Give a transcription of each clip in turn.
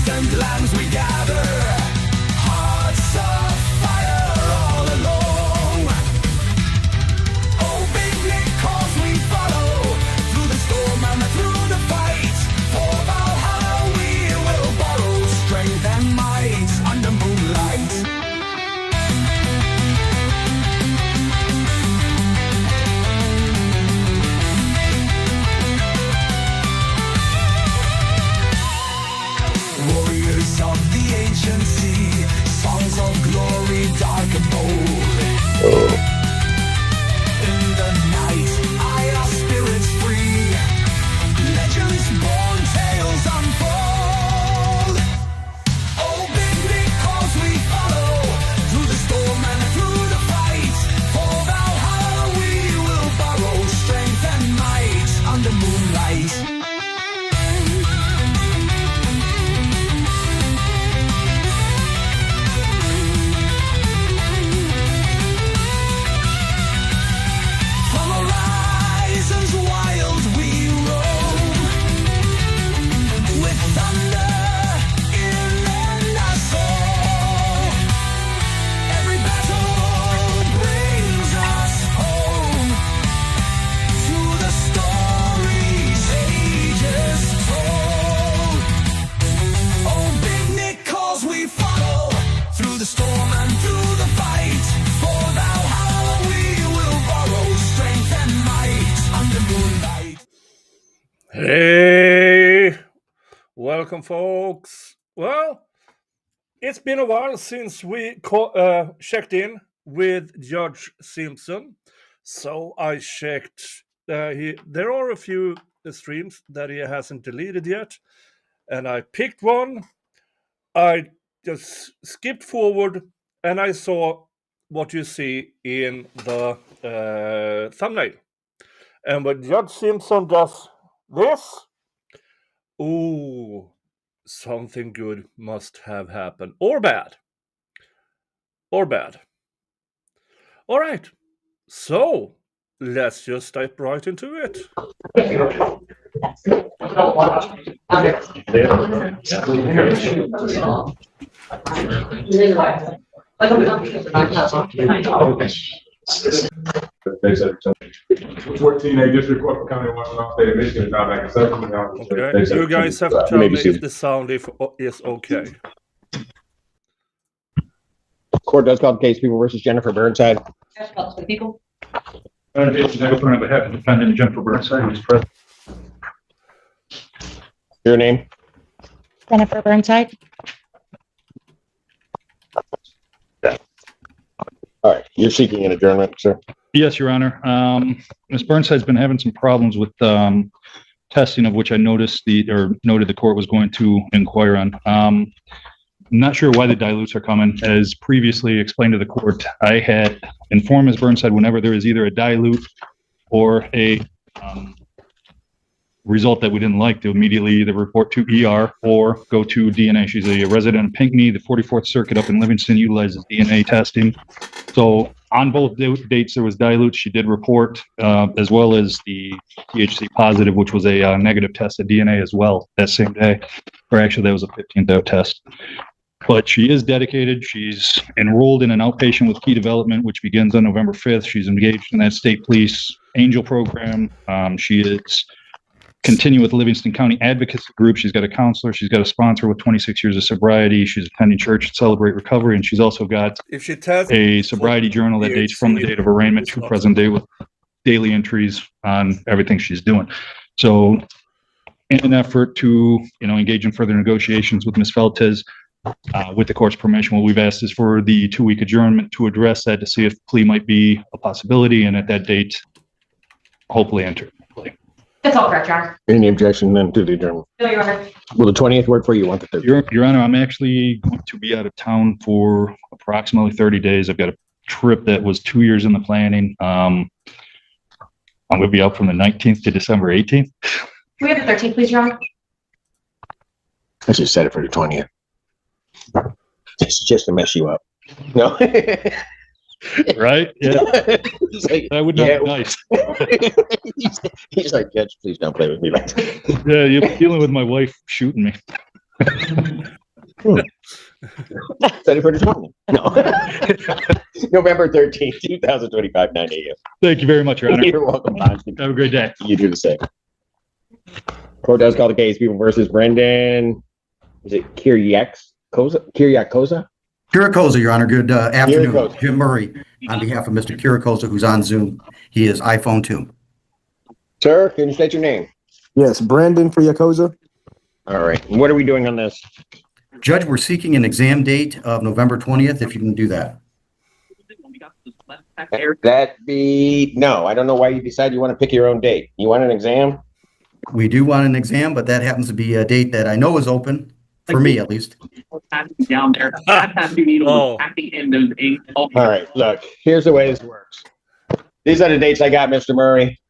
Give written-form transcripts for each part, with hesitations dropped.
distant lands we gather, hearts of fire all along. Oh, big Nick, cause we follow through the storm and through the fight. For Valhalla we will borrow strength and might under moonlight. Warriors of the ancient sea, songs of glory dark and bold. In the night, our spirits free, legends born, tales unfold. Oh, big because we follow through the storm and through the fight. For Valhalla we will borrow strength and might under moonlight. From horizons wild we roam, with thunder in our soul. Every battle brings us home to the stories ages told. Oh, big Nick, cause we follow through the storm and through the fight. For Valhalla we will borrow strength and might under moonlight. Hey, welcome, folks. Well, it's been a while since we checked in with Judge Simpson, so I checked. There are a few streams that he hasn't deleted yet, and I picked one. I just skipped forward, and I saw what you see in the thumbnail. And when Judge Simpson does this, ooh, something good must have happened. Or bad. Or bad. All right. So, let's just dive right into it. They said 14A District Court for County of Washington State of Michigan found back in 17 hours. Okay. You guys have to tell me if the sound is okay. Court does call the case People versus Jennifer Burnside. People. Defendant Jennifer Burnside, who's present. Your name? Jennifer Burnside. All right. You're seeking an adjournment, sir? Yes, Your Honor. Ms. Burnside's been having some problems with testing, of which I noted the court was going to inquire on. I'm not sure why the dilutes are coming. As previously explained to the court, I had informed Ms. Burnside whenever there is either a dilute or a result that we didn't like, to immediately either report to ER or go to DNA. She's a resident of Pinckney. The 44th Circuit up in Livingston utilizes DNA testing. So on both dates, there was dilute. She did report, as well as the THC positive, which was a negative test of DNA as well that same day. Or actually, that was a 15th out test. But she is dedicated. She's enrolled in an outpatient with key development, which begins on November 5th. She's engaged in that state police angel program. She is continue with the Livingston County Advocacy Group. She's got a counselor. She's got a sponsor with 26 years of sobriety. She's attending church at Celebrate Recovery. And she's also got a sobriety journal that dates from the date of arraignment to present day with daily entries on everything she's doing. So in an effort to, engage in further negotiations with Ms. Feltes, with the court's permission, what we've asked is for the 2-week adjournment to address that, to see if plea might be a possibility, and at that date, hopefully enter plea. That's all correct, Your Honor. Any objection then to the adjournment? No, Your Honor. Will the 20th work for you? You want the 30th? Your Honor, I'm actually going to be out of town for approximately 30 days. I've got a trip that was 2 years in the planning. I'm going to be out from the 19th to December 18th. Can we have the 13th, please, Your Honor? I just set it for the 20th. This is just to mess you up. No. Right? Yeah. Like, that would not be nice. he's like, Judge, please don't play with me like that. Yeah, you're dealing with my wife shooting me. Set it for the 20th. No. November 13th, 2025, 9 a.m. Thank you very much, Your Honor. You're welcome, Bonds. Have a great day. You do the same. Court does call the case, People versus Brendan. Is it Kiriak Koza? Kirakosa, Your Honor. Good afternoon. Kirakosa. Jim Murray on behalf of Mr. Kirakosa, who's on Zoom. He is iPhone 2. Sir, can you state your name? Yes, Brandon for Yakoza. All right. And what are we doing on this? Judge, we're seeking an exam date of November 20th, if you can do that. No, I don't know why you decide you want to pick your own date. You want an exam? We do want an exam, but that happens to be a date that I know is open, for me at least. Down there. Oh. At the end of eight. All right, look, here's the way this works. These are the dates I got, Mr. Murray.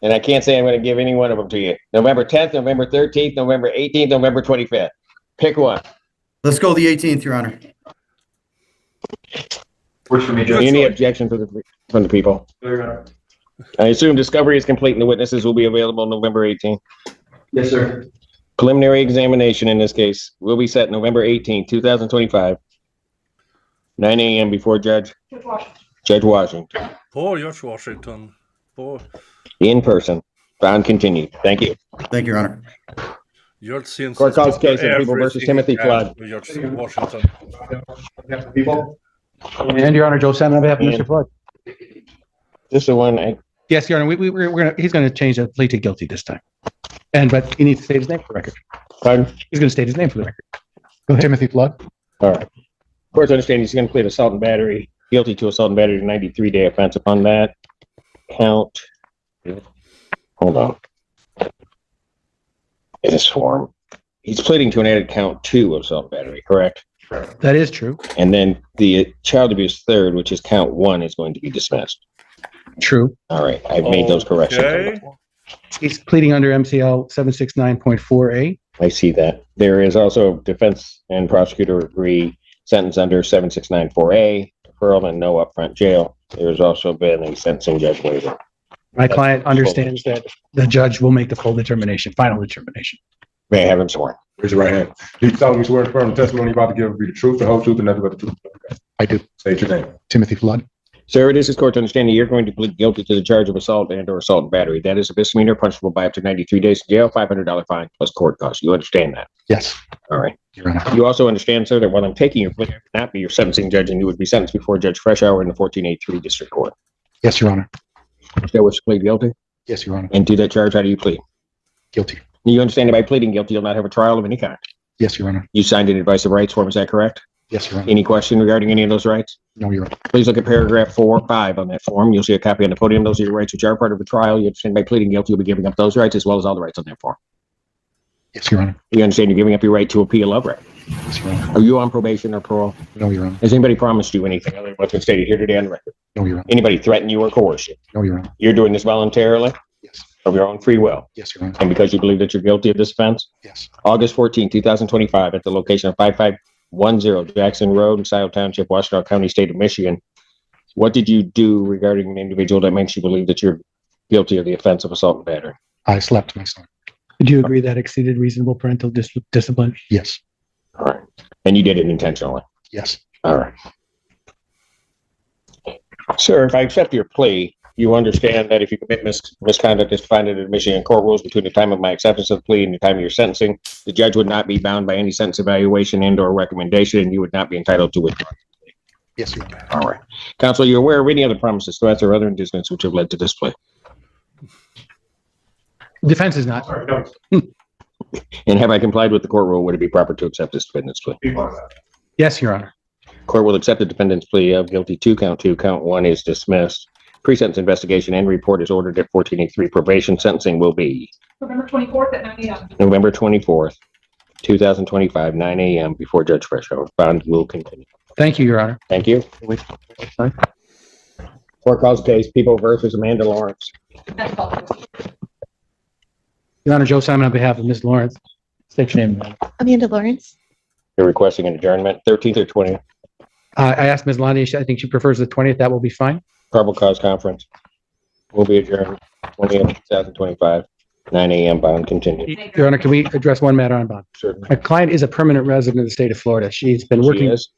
And I can't say I'm going to give any one of them to you. November 10th, November 13th, November 18th, November 25th. Pick one. Let's go the 18th, Your Honor. Works for me, Judge. Any objection from the people? I assume discovery is complete and the witnesses will be available November 18th. Yes, sir. Preliminary examination in this case will be set November 18th, 2025, 9 a.m. before Judge Washington, Poor George Washington. Poor in person. Bond continued. Thank you. Thank you, Your Honor. George Simpsons. Court calls case of Dr. People versus Everything Timothy Flood. and George Washington. People? And Your Honor, Joe Simon on behalf of Mr. Flood. This is the one. Yes, Your Honor, he's going to change the plea to guilty this time. But he needs to state his name for the record. Pardon? He's going to state his name for the record. Go ahead, Timothy Flood. All right. Court's understanding he's going to plead assault and battery, guilty to assault and battery, 93-day offense upon that count. Hold on. In his form, he's pleading to an added count 2 of assault and battery, correct? That is true. And then the child abuse third, which is count 1, is going to be dismissed. True. All right, I've made those corrections. Okay. He's pleading under MCL 769.4A. I see that. There is also defense and prosecutor agree sentence under 7694A, deferral and no upfront jail. There's also been a sentencing judge waiver. My client understands that the judge will make the full determination, final determination. May I have him sworn? Raise your right hand. Do you solemnly swear to affirm the testimony you're about to give will be the truth, the whole truth, and nothing but the truth? I do. State your name. Timothy Flood. Sir, it is this court's understanding you're going to plead guilty to the charge of assault and or assault and battery. That is a misdemeanor punishable by up to 93 days in jail, $500 fine plus court costs. You understand that? Yes, All right. Your Honor. You also understand, sir, that while I'm taking your plea, I would not be your sentencing judge and you would be sentenced before Judge Freshour in the 1483 District Court. Yes, Your Honor. Still wish to plead guilty? Yes, Your Honor. And to that charge, how do you plead? Guilty. You understand that by pleading guilty, you'll not have a trial of any kind. Yes, Your Honor. You signed an advice of rights form, is that correct? Yes, Your Honor. Any question regarding any of those rights? No, Your Honor. Please look at paragraph 4 or 5 on that form. You'll see a copy on the podium. Those are your rights which are part of the trial. You understand by pleading guilty, you'll be giving up those rights as well as all the rights on that form. Yes, Your Honor. You understand you're giving up your right to appeal of right. Yes, Your Honor. Are you on probation or parole? No, Your Honor. Has anybody promised you anything other than what's been stated here today on the record? No, Your Honor. Anybody threaten you or coerce you? No, Your Honor. You're doing this voluntarily Yes. of your own free will Yes, Your Honor. and because you believe that you're guilty of this offense? Yes. August 14, 2025, at the location of 5510 Jackson Road in Scioto Township, Washtenaw County, State of Michigan. What did you do regarding an individual that makes you believe that you're guilty of the offense of assault and battery? I slapped my son. Do you agree that exceeded reasonable parental discipline? Yes. All right. And you did it intentionally? Yes. All right. Sir, if I accept your plea, you understand that if you commit misconduct as defined in the Michigan court rules between the time of my acceptance of the plea and the time of your sentencing, the judge would not be bound by any sentence evaluation and or recommendation, and you would not be entitled to withdraw. Yes, Your Honor. All right. Counsel, you're aware of any other promises, threats, or other inducements which have led to this plea? Defense is not. And have I complied with the court rule? Would it be proper to accept this defendant's plea? Yes, Your Honor. Court will accept the defendant's plea of guilty to count 2. Count 1 is dismissed. Pre-sentence investigation and report is ordered at 1483. Probation sentencing will be November 24th at 9 a.m. November 24th, 2025, 9 a.m. before Judge Freshour. Bond will continue. Thank you, Your Honor. Thank you. Court calls the case People versus Amanda Lawrence. Your Honor, Joe Simon on behalf of Ms. Lawrence. State your name, ma'am. Amanda Lawrence. They're requesting an adjournment, 13th or 20th. I asked Ms. Lonnie, I think she prefers the 20th. That will be fine. Probable cause conference will be adjourned, 20th, 2025. 9 a.m. bond continued. Your Honor, can we address one matter on bond? Certainly. My client is a permanent resident of the state of Florida. She's been She working. is?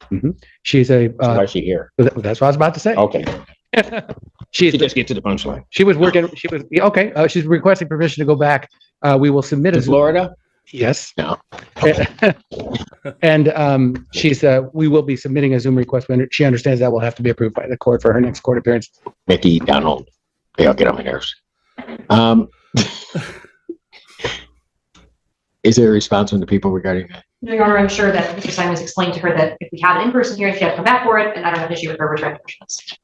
She's a, So why is she here? that's what I was about to say. Okay. She's, She just get to the punchline. she was working, she was, okay, she's requesting permission to go back. We will submit To a. Florida? Yes. No. And she's, we will be submitting a Zoom request when she understands that will have to be approved by the court for her next court appearance. Mickey, Donald. They all get on my nerves. Is there a response from the people regarding that? No, Your Honor, I'm sure that Mr. Simons explained to her that if we had an in-person hearing, she had to come back for it, and I don't have an issue with her returning questions.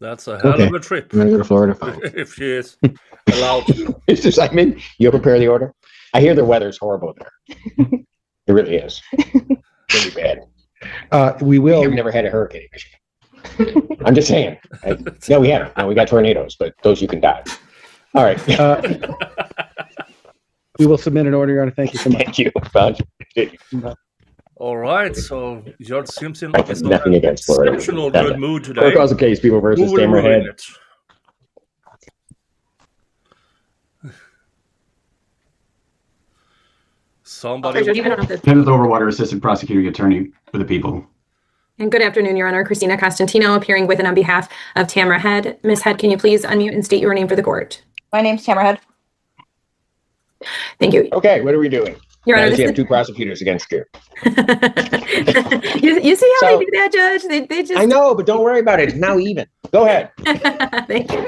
That's a hell Okay. of a trip. I'm gonna go to Florida. Fine. If she is allowed to. Mr. Simon, you'll prepare the order? I hear the weather's horrible there. It really is. Really bad. We will. We've never had a hurricane in Michigan. I'm just saying. No, we haven't. No, we got tornadoes, but those you can dodge. All right. We will submit an order, Your Honor. Thank you so much. Thank you. Bud. All right, so Judge Simpson I have is nothing in an against Florida. exceptional Done. good mood today. Court calls the case, people Who versus will rule in Hammerhead. it? Somebody. Kenneth Overwater, Assistant Prosecuting Attorney for the People. And good afternoon, Your Honor. Christina Costantino appearing with and on behalf of Tamara Head. Ms. Head, can you please unmute and state your name for the court? My name's Tamara Head. Thank you. Okay, what are we doing? Your Honor, Guys, you this have two prosecutors against you. you see how So- they do that, Judge? They just. I know, but don't worry about it. It's now even. Go ahead. Thank you.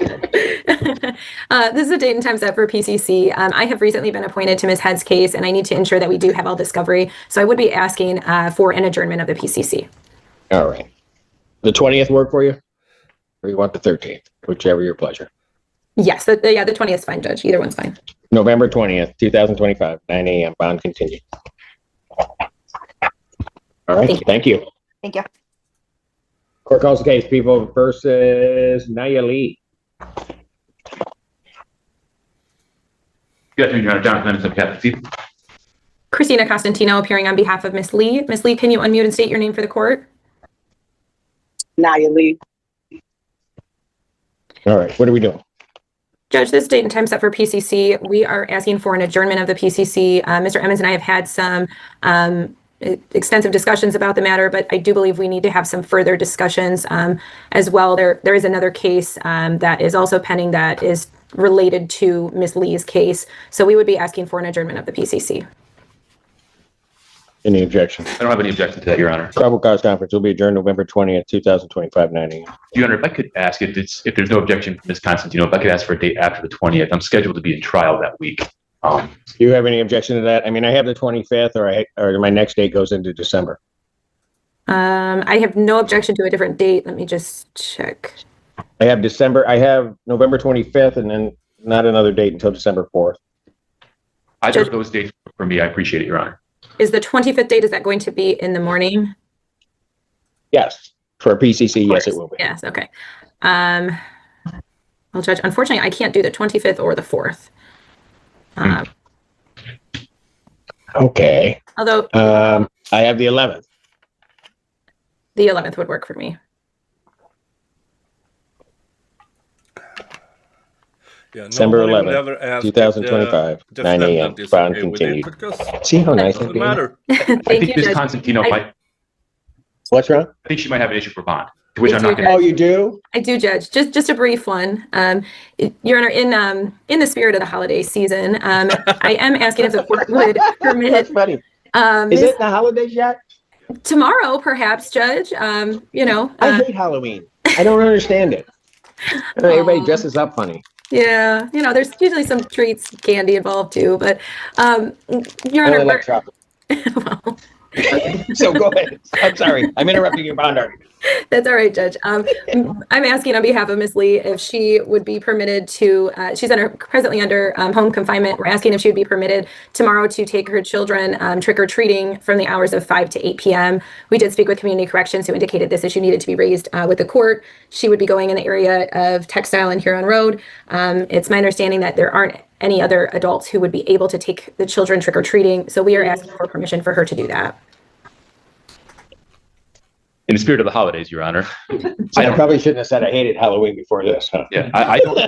This is a date and time set for PCC. I have recently been appointed to Ms. Head's case, and I need to ensure that we do have all discovery. So I would be asking for an adjournment of the PCC. All right. The 20th work for you? Or you want the 13th? Whichever your pleasure. Yes, the 20th is fine, Judge. Either one's fine. November 20th, 2025, 9 a.m. Bond continued. All right. Thank you. Thank you. Court calls the case, people versus Nayeli. Good afternoon, Your Honor. Jonathan Anderson, Catholic. Christina Costantino appearing on behalf of Ms. Lee. Ms. Lee, can you unmute and state your name for the court? Naya Lee. All right. What are we doing? Judge, this date and time set for PCC. We are asking for an adjournment of the PCC. Mr. Emmons and I have had some extensive discussions about the matter, but I do believe we need to have some further discussions as well. There is another case that is also pending that is related to Ms. Lee's case. So we would be asking for an adjournment of the PCC. Any objection? I don't have any objection to that, Your Honor. Probable cause conference will be adjourned November 20th, 2025, 9 a.m. Your Honor, if I could ask if there's no objection from Ms. Constantino, if I could ask for a date after the 20th. I'm scheduled to be in trial that week. Do you have any objection to that? I mean, I have the 25th, or my next date goes into December. I have no objection to a different date. Let me just check. I have November 25th, and then not another date until December 4th. Either of those dates for me, I appreciate it, Your Honor. Is the 25th date, is that going to be in the morning? Yes, for a PCC, yes, it will be. Yes, okay. Well, Judge, unfortunately, I can't do the 25th or the 4th. Okay. Although I have the 11th. the 11th would work for me. Yeah, December nobody will 11th, ever ask 2025, if the 9 a.m. defendant is Bond okay with it, continued. because See how nice it I'm doesn't being? matter. I Thank think you, Ms. Judge. Constantino might, What's wrong? I think she might have an issue for bond, to which Me I'm too, not going Oh, you do? I do, Judge. Just a brief one. Your Honor, in the spirit of the holiday season, I am asking if the court would permit That's funny. Is it the holidays yet? tomorrow, perhaps, Judge. I hate Halloween. I don't understand it. Everybody dresses up funny. Yeah, there's usually some treats, candy involved too, but Your I Honor, only like chocolate. well, So go ahead. I'm sorry. I'm interrupting your bond argument. that's all right, Judge. I'm asking on behalf of Ms. Lee if she would be permitted to, she's presently under home confinement. We're asking if she would be permitted tomorrow to take her children trick-or-treating from the hours of 5 to 8 p.m. We did speak with Community Corrections, who indicated this issue needed to be raised with the court. She would be going in the area of Textile and Huron Road. It's my understanding that there aren't any other adults who would be able to take the children trick-or-treating, so we are asking for permission for her to do that. in the spirit of the holidays, Your Honor. I probably shouldn't have said I hated Halloween before this, huh? Yeah, I don't.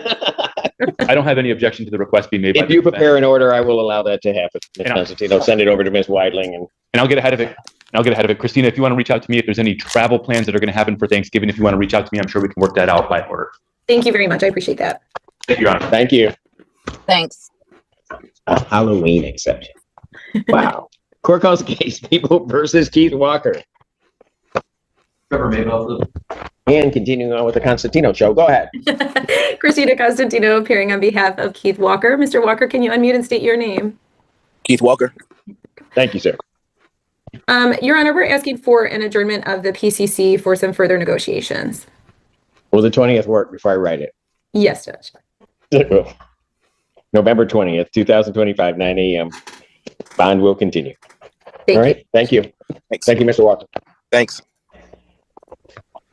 I don't have any objection to the request being made by If the you defense. prepare an order, I will allow that to happen. Ms. And I'll- Constantino, send it over to Ms. Weidling and I'll get ahead of it. Christina, if you want to reach out to me, if there's any travel plans that are going to happen for Thanksgiving, if you want to reach out to me, I'm sure we can work that out by order. Thank you very much. I appreciate that. Thank you, Your Honor. thank you. Thanks. A Halloween exception. Wow. Court calls the case People versus Keith Walker. And continuing on with the Constantino show. Go ahead. Christina Constantino appearing on behalf of Keith Walker. Mr. Walker, can you unmute and state your name? Keith Walker. Thank you, sir. Your Honor, we're asking for an adjournment of the PCC for some further negotiations. Will the 20th work before I write Yes, Judge. it? November 20th, 2025, 9 a.m. Bond will continue. Thank All right. Thank you. Thank you, Mr. Walker. Thanks.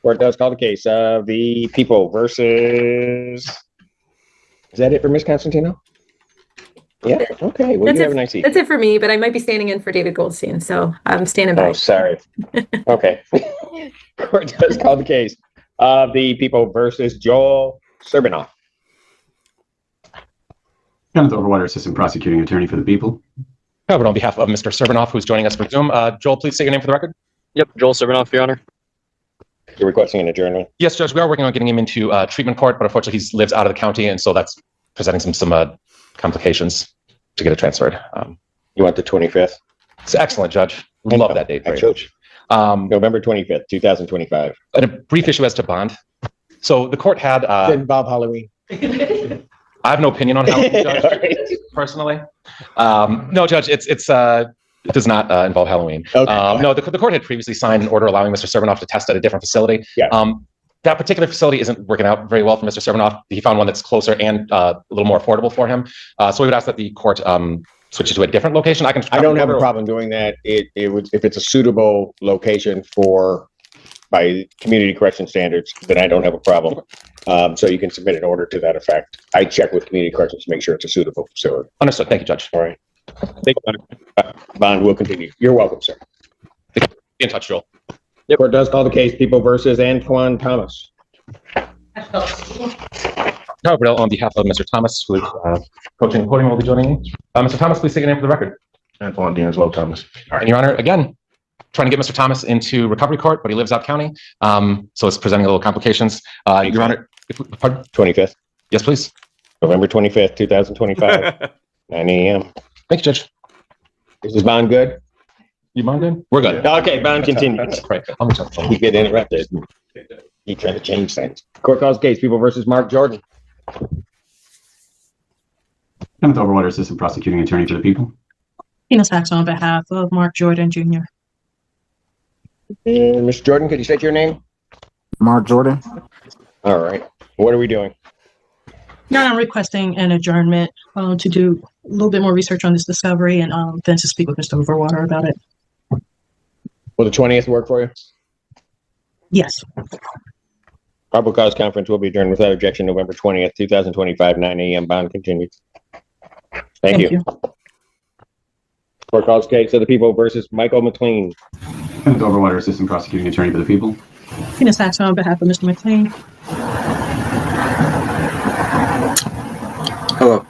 Court does call the case of the People versus. Is that it for Ms. Constantino? Yeah. Okay. Well, That's you have a nice That's evening. it for me, but I might be standing in for David Goldstein, so I'm standing by. Oh, sorry. Okay. Court does call the case of the People versus Joel Serbinoff. Kenneth Overwater, Assistant Prosecuting Attorney for the People. But on behalf of Mr. Serbinoff, who's joining us for Zoom, Joel, please say your name for the record. Yep, Joel Serbinoff, Your Honor. You're requesting an adjournment. Yes, Judge, we are working on getting him into treatment court, but unfortunately he lives out of the county, and so that's presenting some complications to get it transferred. You want the 25th? It's excellent, Judge. Love that date very much. November 25th, 2025. And a brief issue as to bond. So the court had. Didn't Bob Halloween. I have no opinion on Halloween, Judge, personally. No, Judge, it does not involve Halloween. Okay. No, the court had previously signed an order allowing Mr. Serbinoff to test at a different facility. Yeah. That particular facility isn't working out very well for Mr. Serbinoff. He found one that's closer and a little more affordable for him. So we would ask that the court switch it to a different location. I don't have a problem doing that. It would, if it's a suitable location by community correction standards, then I don't have a problem. So you can submit an order to that effect. I check with community corrections to make sure it's a suitable facility. Understood. Thank you, Judge. All right. Thank you. Bond will continue. You're welcome, sir. Be in touch, Joel. The court does call the case People versus Antoine Thomas. Brell, on behalf of Mr. Thomas, who is coaching and quoting, will be joining me. Mr. Thomas, please say your name for the record. Antoine Dean as well, Thomas. All right. And Your Honor, again, trying to get Mr. Thomas into recovery court, but he lives out county. So it's presenting a little complications. Your Honor, pardon? 25th. Yes, please. November 25th, 2025, 9 a.m. Thank you, Judge. Is this bond good? You mind good? We're good. Okay, bond continues. Right. I'll reach out. He get interrupted. He tried to change things. Court calls case People versus Mark Jordan. Kenneth Overwater, Assistant Prosecuting Attorney for the People. Tina Sachs on behalf of Mark Jordan Jr. Mr. Jordan, could you state your name? Mark Jordan. All right. What are we doing? Now I'm requesting an adjournment to do a little bit more research on this discovery and then to speak with Mr. Overwater about it. Will the 20th work for you? Yes. Probable cause conference will be adjourned without objection November 20th, 2025, 9 a.m. Bond continued. Thank you. Court calls case of the People versus Michael McLean. Kenneth Overwater, Assistant Prosecuting Attorney for the People. Tina Sachs on behalf of Mr. McLean. Hello.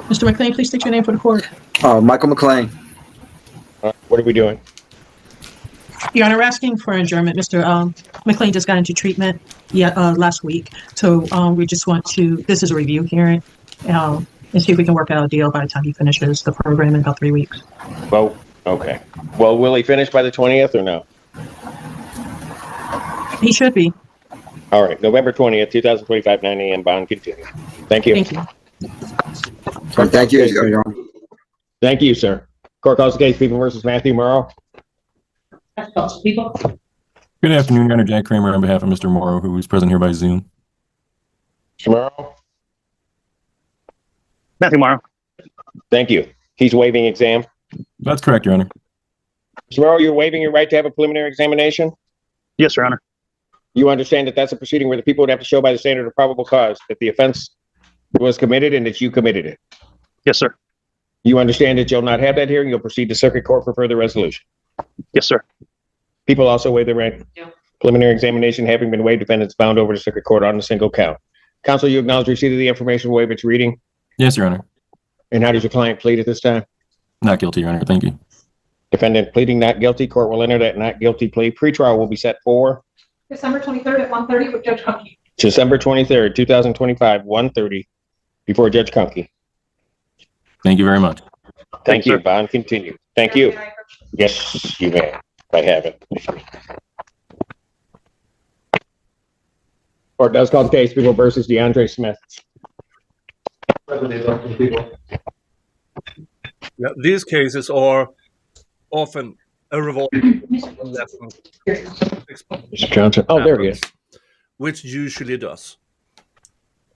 Mr. McLean, please state your name for the court. Michael McLean. What are we doing? Your Honor, we're asking for adjournment. Mr. McLean just got into treatment last week. So we just want to, this is a review hearing, and see if we can work out a deal by the time he finishes the program in about 3 weeks. Well, okay. Well, will he finish by the 20th or no? He should be. All right. November 20th, 2025, 9 a.m. Bond continued. Thank you. Thank you. Thank you, Your Honor. Thank you, sir. Court calls the case People versus Matthew Morrow. Good afternoon, Your Honor. Jack Kramer on behalf of Mr. Morrow, who is present here by Zoom. Mr. Morrow. Matthew Morrow. Thank you. He's waiving exam. That's correct, Your Honor. Mr. Morrow, you're waiving your right to have a preliminary examination? Yes, Your Honor. You understand that that's a proceeding where the people would have to show by the standard of probable cause that the offense was committed and that you committed it? Yes, sir. You understand that you'll not have that hearing, you'll proceed to circuit court for further resolution? Yes, sir. People also waive their right. Yeah. Preliminary examination having been waived, defendants bound over to circuit court on a single count. Counsel, you acknowledge receipt of the information, waive its reading. Yes, Your Honor. And how does your client plead at this time? Not guilty, Your Honor. Thank you. Defendant pleading not guilty. Court will enter that not guilty plea. Pretrial will be set for December 23rd at 1:30 with Judge Cunkey. December 23rd, 2025, 1:30 before Judge Cunkey. Thank you very much. Thank you. Bond continue. Thank you. Yes, you may. I have it. Court does call the case People versus DeAndre Smith. Yeah, these cases are often a revolving lesson. Mr. Johnson. Oh, there he is. Which usually does.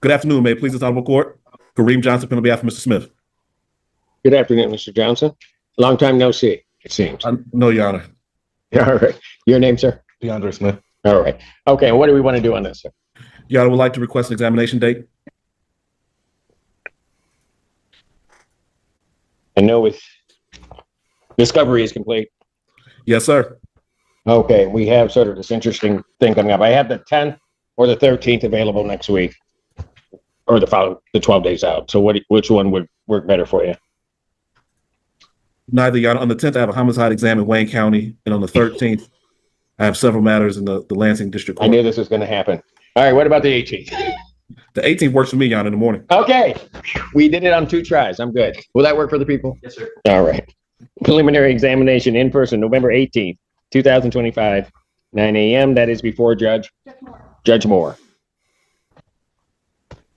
Good afternoon, may it please this honorable court. Kareem Johnson, on behalf of Mr. Smith. Good afternoon, Mr. Johnson. Long time no see, it seems. No, Your Honor. All right. Your name, sir? DeAndre Smith. All right. Okay, what do we want to do on this, sir? Your Honor, would like to request an examination date. I know with discovery is complete. Yes, sir. Okay, we have sort of this interesting thing coming up. I have the 10th or the 13th available next week, or the 12 days out. So which one would work better for you? Neither, Your Honor. On the 10th, I have a homicide exam in Wayne County, and on the 13th, I have several matters in the Lansing District Court. I knew this was going to happen. All right, what about the 18th? The 18th works for me, Your Honor, in the morning. Okay, we did it on 2 tries. I'm good. Will that work for the people? Yes, sir. All right. Preliminary examination in person, November 18th, 2025, 9 a.m. That is before Judge Moore.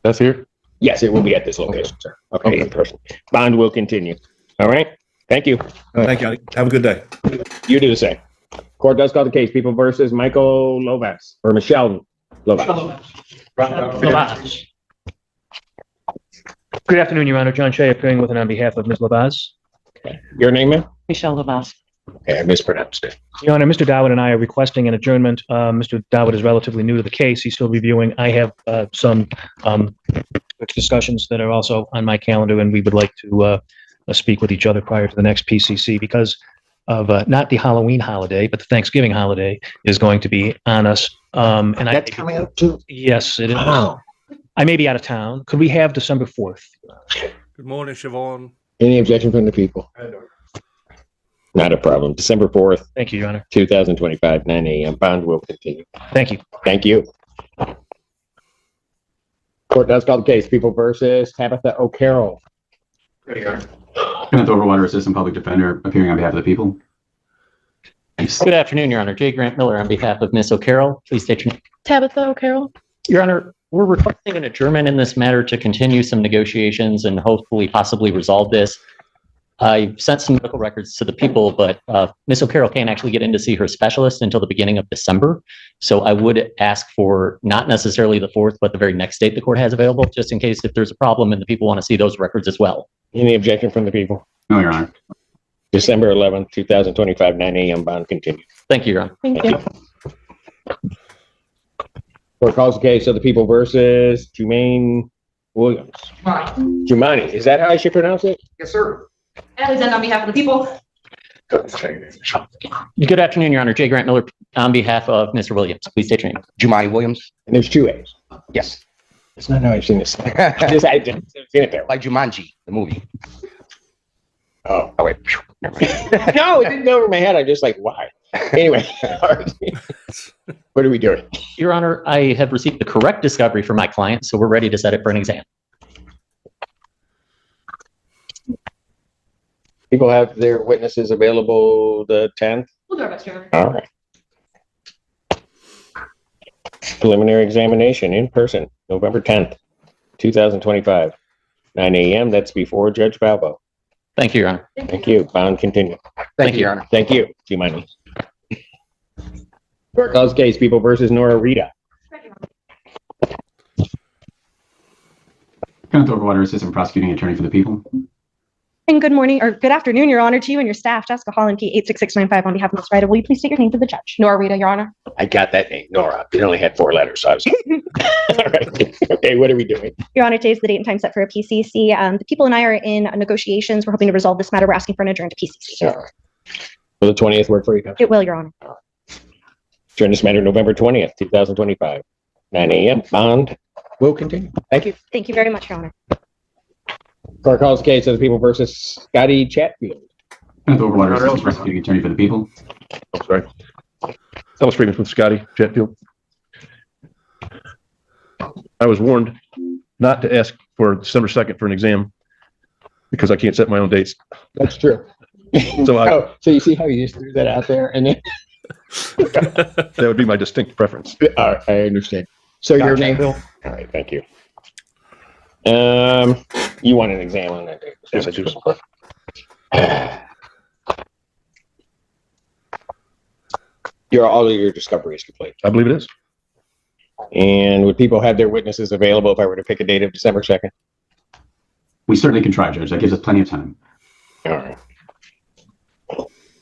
That's here? Yes, it will be at this location, sir. Okay, in person. Bond will continue. All right. Thank you. Thank you. Have a good day. You do the same. Court does call the case. People versus Michael Lovas or Michelle Lovas. Good afternoon, Your Honor. John Shea appearing with and on behalf of Ms. Lavaz. Your name, ma'am? Michelle Lavaz. Okay, I mispronounced it. Your Honor, Mr. Dowd and I are requesting an adjournment. Mr. Dowd is relatively new to the case. He's still reviewing. I have some discussions that are also on my calendar, and we would like to speak with each other prior to the next PCC because of not the Halloween holiday, but the Thanksgiving holiday is going to be on us. And that's coming up too? Yes, it is. Wow. I may be out of town. Could we have December 4th? Good morning, Siobhan. Any objection from the people? Not a problem. December 4th. Thank you, Your Honor. 2025, 9 a.m. Bond will continue. Thank you. Thank you. Court does call the case. People versus Tabitha O'Carroll. Kenneth Overwater, Assistant Public Defender, appearing on behalf of the people. Good afternoon, Your Honor. J. Grant Miller on behalf of Ms. O'Carroll. Please state your name. Tabitha O'Carroll. Your Honor, we're requesting an adjournment in this matter to continue some negotiations and hopefully possibly resolve this. I sent some medical records to the people, but Ms. O'Carroll can't actually get in to see her specialist until the beginning of December. So I would ask for not necessarily the 4th, but the very next date the court has available, just in case if there's a problem and the people want to see those records as well. Any objection from the people? No, Your Honor. December 11th, 2025, 9 a.m. Bond continue. Thank you, Your Honor. Thank you. Court calls the case of the people versus Jumaine Williams. Jumani, is that how I should pronounce it? Yes, sir. Alexander on behalf of the people. Good afternoon, Your Honor. J. Grant Miller on behalf of Mr. Williams. Please state your name. Jumani Williams. And there's 2 A's. Yes. It's not how I've seen this. I didn't see it there. Like Jumanji, the movie. Oh, wait. No, it didn't go over my head. I'm just like, why? Anyway, what are we doing? Your Honor, I have received the correct discovery from my client, so we're ready to set it for an exam. People have their witnesses available the 10th? We'll do our best, Your Honor. All right. Preliminary examination in person, November 10th, 2025, 9 a.m. That's before Judge Balbo. Thank you, Your Honor. Thank you. Bond continue. Thank you, Your Honor. Thank you. Do you mind? Court calls case People versus Nora Rita. Kenneth Overwater, Assistant Prosecuting Attorney for the people. And good morning, or good afternoon, Your Honor, to you and your staff. Jessica Holland, P. 86695 on behalf of Ms. Ryder. Will you please state your name to the judge? Nora Rita, Your Honor. I got that name, Nora. It only had 4 letters, so I was. All right. Okay, what are we doing? Your Honor, today's the date and time set for a PCC. The people and I are in negotiations. We're hoping to resolve this matter. We're asking for an adjourn to PCC. All right. Will the 20th work for you? It will, Your Honor. Adjourn this matter November 20th, 2025, 9 a.m. Bond will continue. Thank you. Thank you very much, Your Honor. Court calls the case of the people versus Scotty Chatfield. Kenneth Overwater, Assistant Prosecuting Attorney for the People. I'm sorry. Ellis Freeman from Scotty Chatfield. I was warned not to ask for December 2nd for an exam because I can't set my own dates. That's true. So so you see how you just threw that out there, and then that would be my distinct preference. All right, I understand. So your name, Bill? All right, thank you. You want an exam on that date? Yes, I do. All of your discovery is complete. I believe it is. And would people have their witnesses available if I were to pick a date of December 2nd? We certainly can try, Judge. That gives us plenty of time. All right.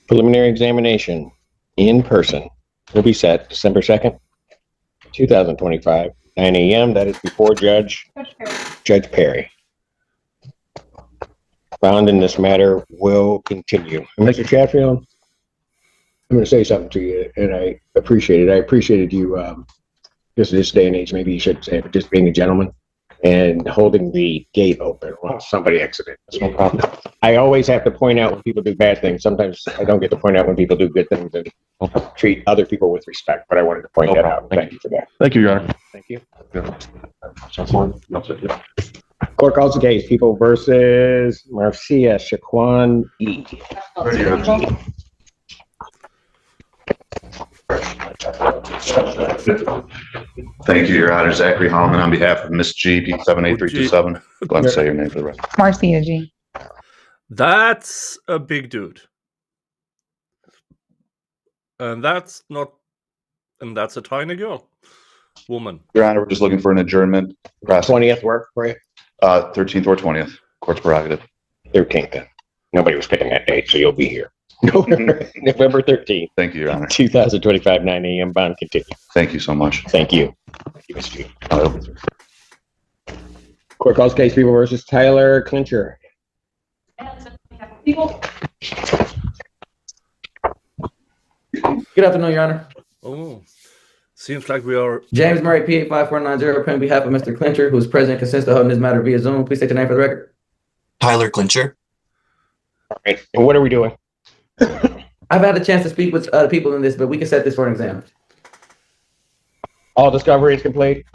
Preliminary examination in person will be set December 2nd, 2025, 9 a.m. That is before Judge Perry. Found in this matter will continue. And Mr. Chatfield, I'm going to say something to you, and I appreciate it. I appreciated you, just this day and age, maybe you should say it, but just being a gentleman and holding the gate open while somebody exited. That's no problem. I always have to point out when people do bad things. Sometimes I don't get to point out when people do good things and treat other people with respect, but I wanted to point that out. Thank you for that. Thank you, Your Honor. Thank you. Court calls the case, People versus Marcia Shaquan E. Thank you, Your Honor. Zachary Holloman on behalf of Miss G, P78327. Go ahead and say your name for the rest. Marcia G. That's a big dude. And that's a tiny girl. Woman. Your Honor, we're just looking for an adjournment. 20th work for you? 13th or 20th. Court's prerogative. 13th then. Nobody was picking that date, so you'll be here. November 13th. Thank you, Your Honor. 2025, 9 a.m. Bond continue. Thank you so much. Thank you. Thank you, Mr. G. Court calls case, People versus Tyler Clincher. Good afternoon, Your Honor. Oh, seems like we are. James Murray, PA 5490, on behalf of Mr. Clincher, who is present, consents to holding this matter via Zoom. Please state your name for the record. Tyler Clincher. All right. And what are we doing? I've had a chance to speak with other people in this, but we can set this for an exam. All discovery is complete?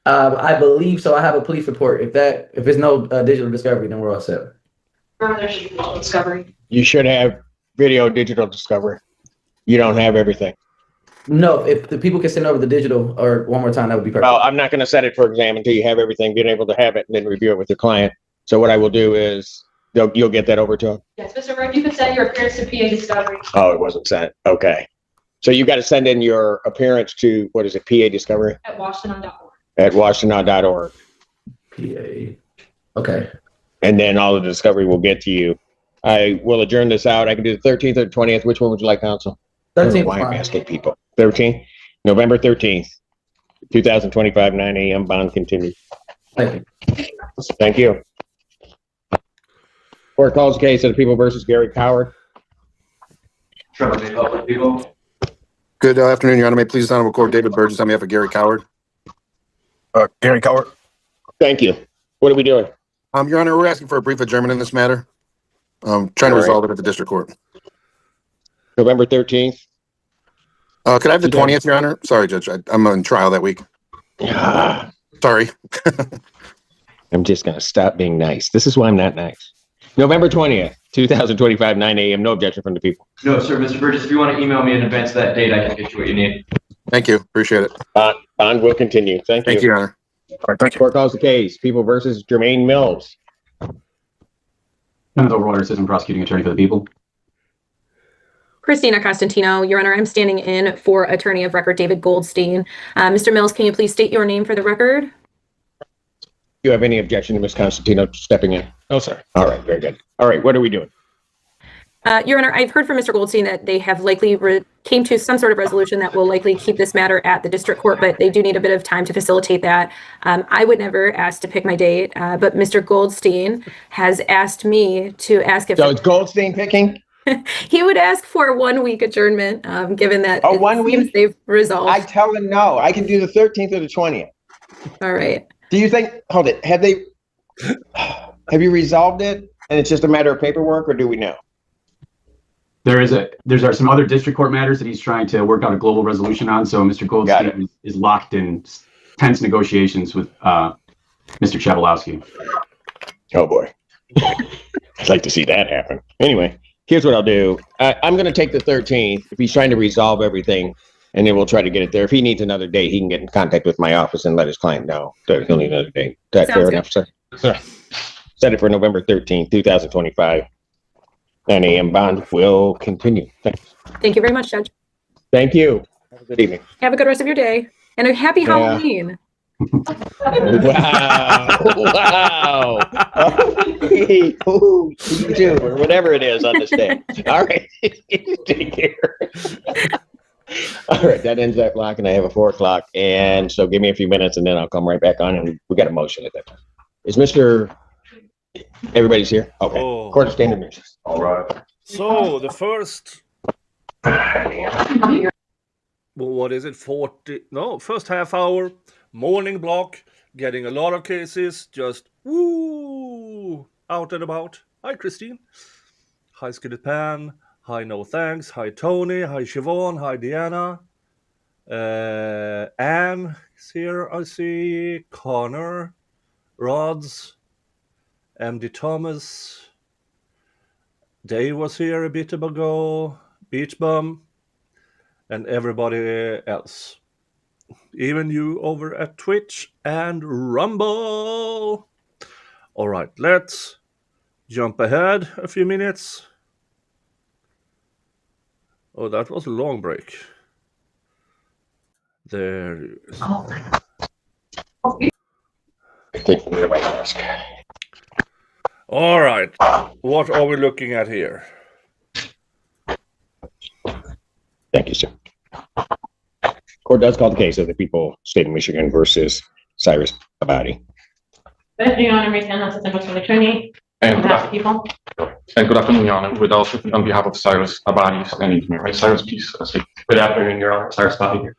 I believe so. I have a police report. If it's no digital discovery, then we're all set. There should be no discovery. You should have video digital discovery. You don't have everything. No, if the people can send over the digital or one more time, that would be perfect. Well, I'm not going to set it for exam until you have everything, being able to have it and then review it with your client. So what I will do is you'll get that over to him. Yes, Mr. Murray, you can send your appearance to PA Discovery. Oh, it wasn't sent. Okay. So you got to send in your appearance to, what is it, PA Discovery? At washington.org. At washington.org. PA. Okay. And then all of the discovery will get to you. I will adjourn this out. I can do the 13th or 20th. Which one would you like, counsel? 13th. Why I'm asking people. 13th? November 13th, 2025, 9 a.m. Bond continued. Thank you. Thank you. Court calls the case of the People versus Gary Coward. Good afternoon, Your Honor. May it please the Honorable Court, David Burgess on behalf of Gary Coward. Gary Coward. Thank you. What are we doing? Your Honor, we're asking for a brief adjournment in this matter. Trying to resolve it at the district court. November 13th. Could I have the 20th, Your Honor? Sorry, Judge. I'm on trial that week. Sorry. I'm just going to stop being nice. This is why I'm not nice. November 20th, 2025, 9 a.m. No objection from the people. No, sir. Mr. Burgess, if you want to email me in advance of that date, I can get you what you need. Thank you. Appreciate it. Bond will continue. Thank you. Thank you, Your Honor. All right, thank you. Court calls the case. People versus Jermaine Mills. Kenneth Overwater, Assistant Prosecuting Attorney for the People. Christina Costantino, Your Honor, I'm standing in for Attorney of Record David Goldstein. Mr. Mills, can you please state your name for the record? Do you have any objection to Ms. Constantino stepping in? No, sir. All right, very good. All right, what are we doing? Your Honor, I've heard from Mr. Goldstein that they have likely came to some sort of resolution that will likely keep this matter at the district court, but they do need a bit of time to facilitate that. I would never ask to pick my date, but Mr. Goldstein has asked me to ask if— So it's Goldstein picking? He would ask for a 1 week adjournment, given that 1 week they've resolved. I tell him no. I can do the 13th or the 20th. All right. Do you think, hold it, have you resolved it and it's just a matter of paperwork, or do we know? There's some other district court matters that he's trying to work out a global resolution on. So Mr. Goldstein is locked in tense negotiations with Mr. Chabalowski. Oh boy. I'd like to see that happen. Anyway, here's what I'll do. I'm going to take the 13th if he's trying to resolve everything, and then we'll try to get it there. If he needs another date, he can get in contact with my office and let his client know that he'll need another date. Is that fair enough, sir? Sir. Set it for November 13th, 2025. 9 a.m. bond will continue. Thanks. Thank you very much, Judge. Thank you. Have a good evening. Have a good rest of your day and a happy Halloween. Wow. Ooh, you too, or whatever it is on this day. All right. Take care. All right, that ends that block, and I have a 4 o'clock. And so give me a few minutes and then I'll come right back on, and we got a motion at that time. Is everybody's here? Okay. Oh. Court of Standard News. All right. So the first, what is it? First half hour, morning block, getting a lot of cases, just woo, out and about. Hi, Christine. Hi, Skitted Pan. Hi, No Thanks. Hi, Tony. Hi, Siobhan. Hi, Deanna. Anne is here, I see. Connor. Rods. MD Thomas. Dave was here a bit ago. Beach Bum. And everybody else. Even you over at Twitch and Rumble. All right, let's jump ahead a few minutes. Oh, that was a long break. There it is. All right, what are we looking at here? Thank you, sir. Court does call the case of the people, state of Michigan versus Cyrus Abadi. Good afternoon, Your Honor. Marianne, Assistant District Attorney. And On behalf of people. good afternoon, Your Honor. With also on behalf of Cyrus Abadi standing here. Right, Cyrus, please. Good afternoon, Your Honor. Cyrus Abadi here.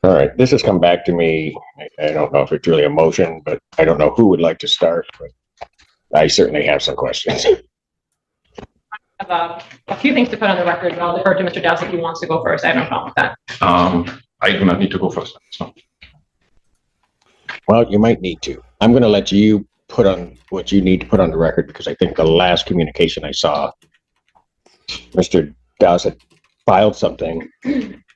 All right, this has come back to me. I don't know if it's really a motion, but I don't know who would like to start, but I certainly have some questions. I have a few things to put on the record, but I'll defer to Mr. Dowse if he wants to go first. I have no problem with that. I do not need to go first. So. Well, you might need to. I'm going to let you put on what you need to put on the record, because I think the last communication I saw, Mr. Dowse had filed something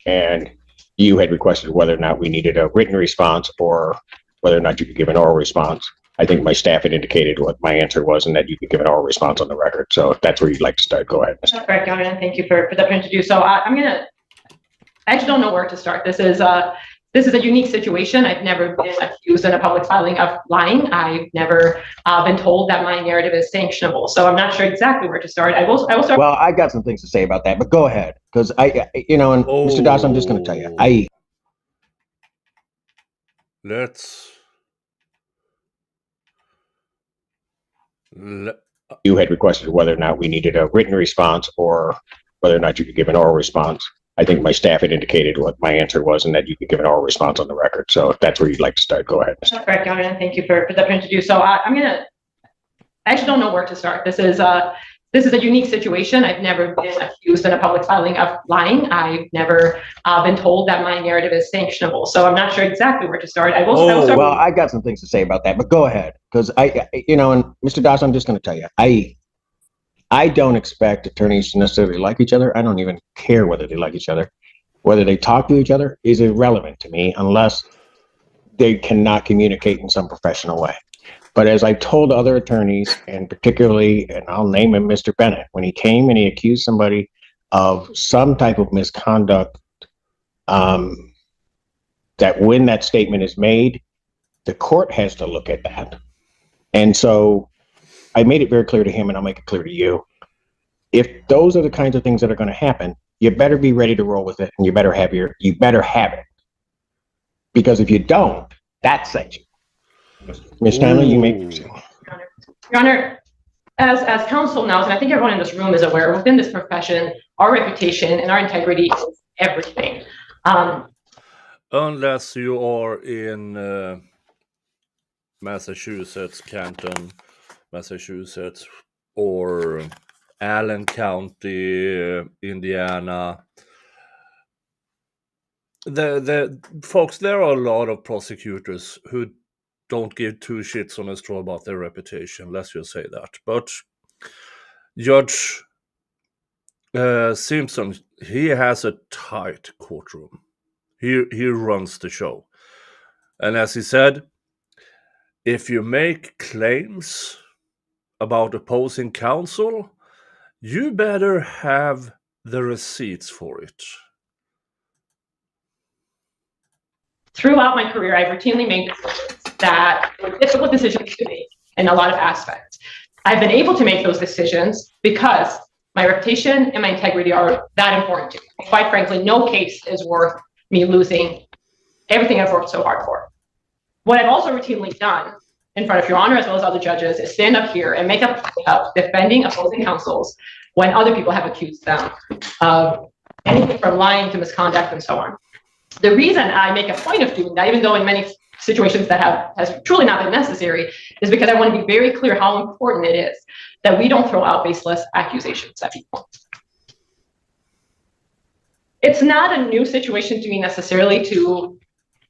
and you had requested whether or not we needed a written response or whether or not you could give an oral response. I think my staff had indicated what my answer was and that you could give an oral response on the record. So if that's where you'd like to start, go ahead. That's correct, Your Honor, and thank you for the opportunity to do so. I actually don't know where to start. This is a unique situation. I've never been accused in a public filing of lying. I've never been told that my narrative is sanctionable. So I'm not sure exactly where to start. I will start. Well, I got some things to say about that, but go ahead. Because Mr. Dawes, I'm just going to tell you, you had requested whether or not we needed a written response or whether or not you could give an oral response. I think my staff had indicated what my answer was and that you could give an oral response on the record. So if that's where you'd like to start, go ahead. That's correct, Your Honor, and thank you for the opportunity to do so. I actually don't know where to start. This is a unique situation. I've never been accused in a public filing of lying. I've never been told that my narrative is sanctionable. So I'm not sure exactly where to start. I will start. Well, I got some things to say about that, but go ahead. Because and Mr. Dawes, I'm just going to tell you, I don't expect attorneys to necessarily like each other. I don't even care whether they like each other. Whether they talk to each other is irrelevant to me unless they cannot communicate in some professional way. But as I told other attorneys, and particularly, and I'll name him Mr. Bennett, when he came and he accused somebody of some type of misconduct, that when that statement is made, the court has to look at that. And so I made it very clear to him, and I'll make it clear to you. If those are the kinds of things that are going to happen, you better be ready to roll with it, and you better have it. Because if you don't, that's sanctioned. Ms. Stanley, you may proceed. Your Honor, as counsel knows, and I think everyone in this room is aware, within this profession, our reputation and our integrity is everything. Unless you are in Massachusetts, Canton, Massachusetts, or Allen County, Indiana. The folks, there are a lot of prosecutors who don't give two shits on a straw about their reputation. Let's just say that. But Judge Simpson, he has a tight courtroom. He runs the show. And as he said, if you make claims about opposing counsel, you better have the receipts for it. Throughout my career, I've routinely made decisions that were difficult decisions to make in a lot of aspects. I've been able to make those decisions because my reputation and my integrity are that important to me. Quite frankly, no case is worth me losing everything I've worked so hard for. What I've also routinely done in front of Your Honor, as well as other judges, is stand up here and make up defending opposing counsels when other people have accused them of anything from lying to misconduct and so on. The reason I make a point of doing that, even though in many situations that has truly not been necessary, is because I want to be very clear how important it is that we don't throw out baseless accusations at people. It's not a new situation to me necessarily to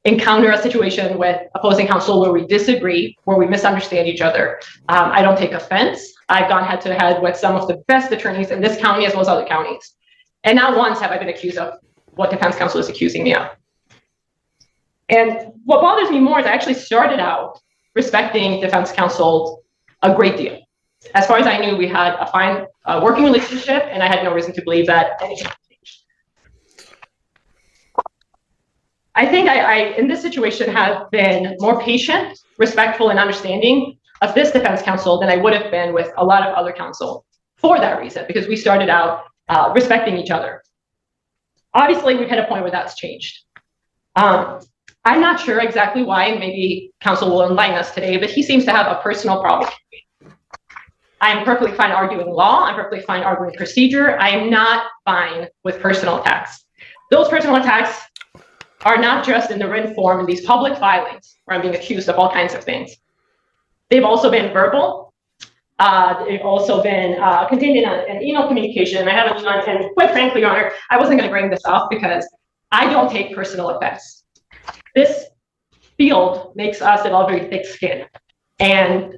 encounter a situation with opposing counsel where we disagree, where we misunderstand each other. I don't take offense. I've gone head to head with some of the best attorneys in this county as well as other counties. And not once have I been accused of what defense counsel is accusing me of. And what bothers me more is I actually started out respecting defense counsel a great deal. As far as I knew, we had a fine working relationship, and I had no reason to believe that anything changed. I think I in this situation, have been more patient, respectful, and understanding of this defense counsel than I would have been with a lot of other counsel for that reason, because we started out respecting each other. Obviously, we've hit a point where that's changed. I'm not sure exactly why, and maybe counsel will enlighten us today, but he seems to have a personal problem. I am perfectly fine arguing law. I'm perfectly fine arguing procedure. I am not fine with personal attacks. Those personal attacks are not just in the written form in these public filings where I'm being accused of all kinds of things. They've also been verbal. They've also been contained in an email communication. I have an email, and quite frankly, Your Honor, I wasn't going to bring this up because I don't take personal offense. This field makes us all very thick-skinned, and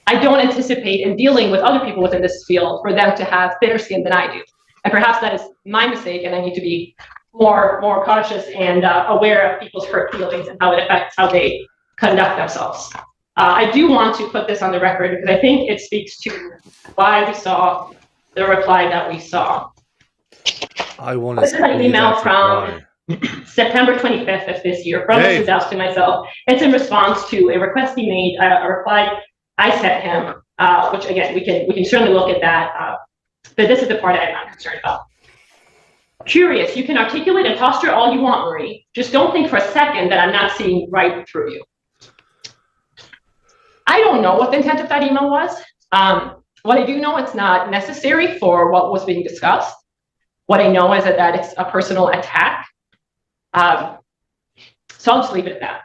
I don't anticipate in dealing with other people within this field for them to have thinner skin than I do. And perhaps that is my mistake, and I need to be more cautious and aware of people's hurt feelings and how it affects how they conduct themselves. I do want to put this on the record because I think it speaks to why we saw the reply that we saw. This is an email from September 25th of this year from Mr. Doust to myself. It's in response to a request he made, a reply I sent him, which again, we can certainly look at that. But this is the part I'm concerned about. Curious, you can articulate and posture all you want, Marie. Just don't think for a second that I'm not seeing right through you. I don't know what the intent of that email was. What I do know, it's not necessary for what was being discussed. What I know is that it's a personal attack. So I'll just leave it at that.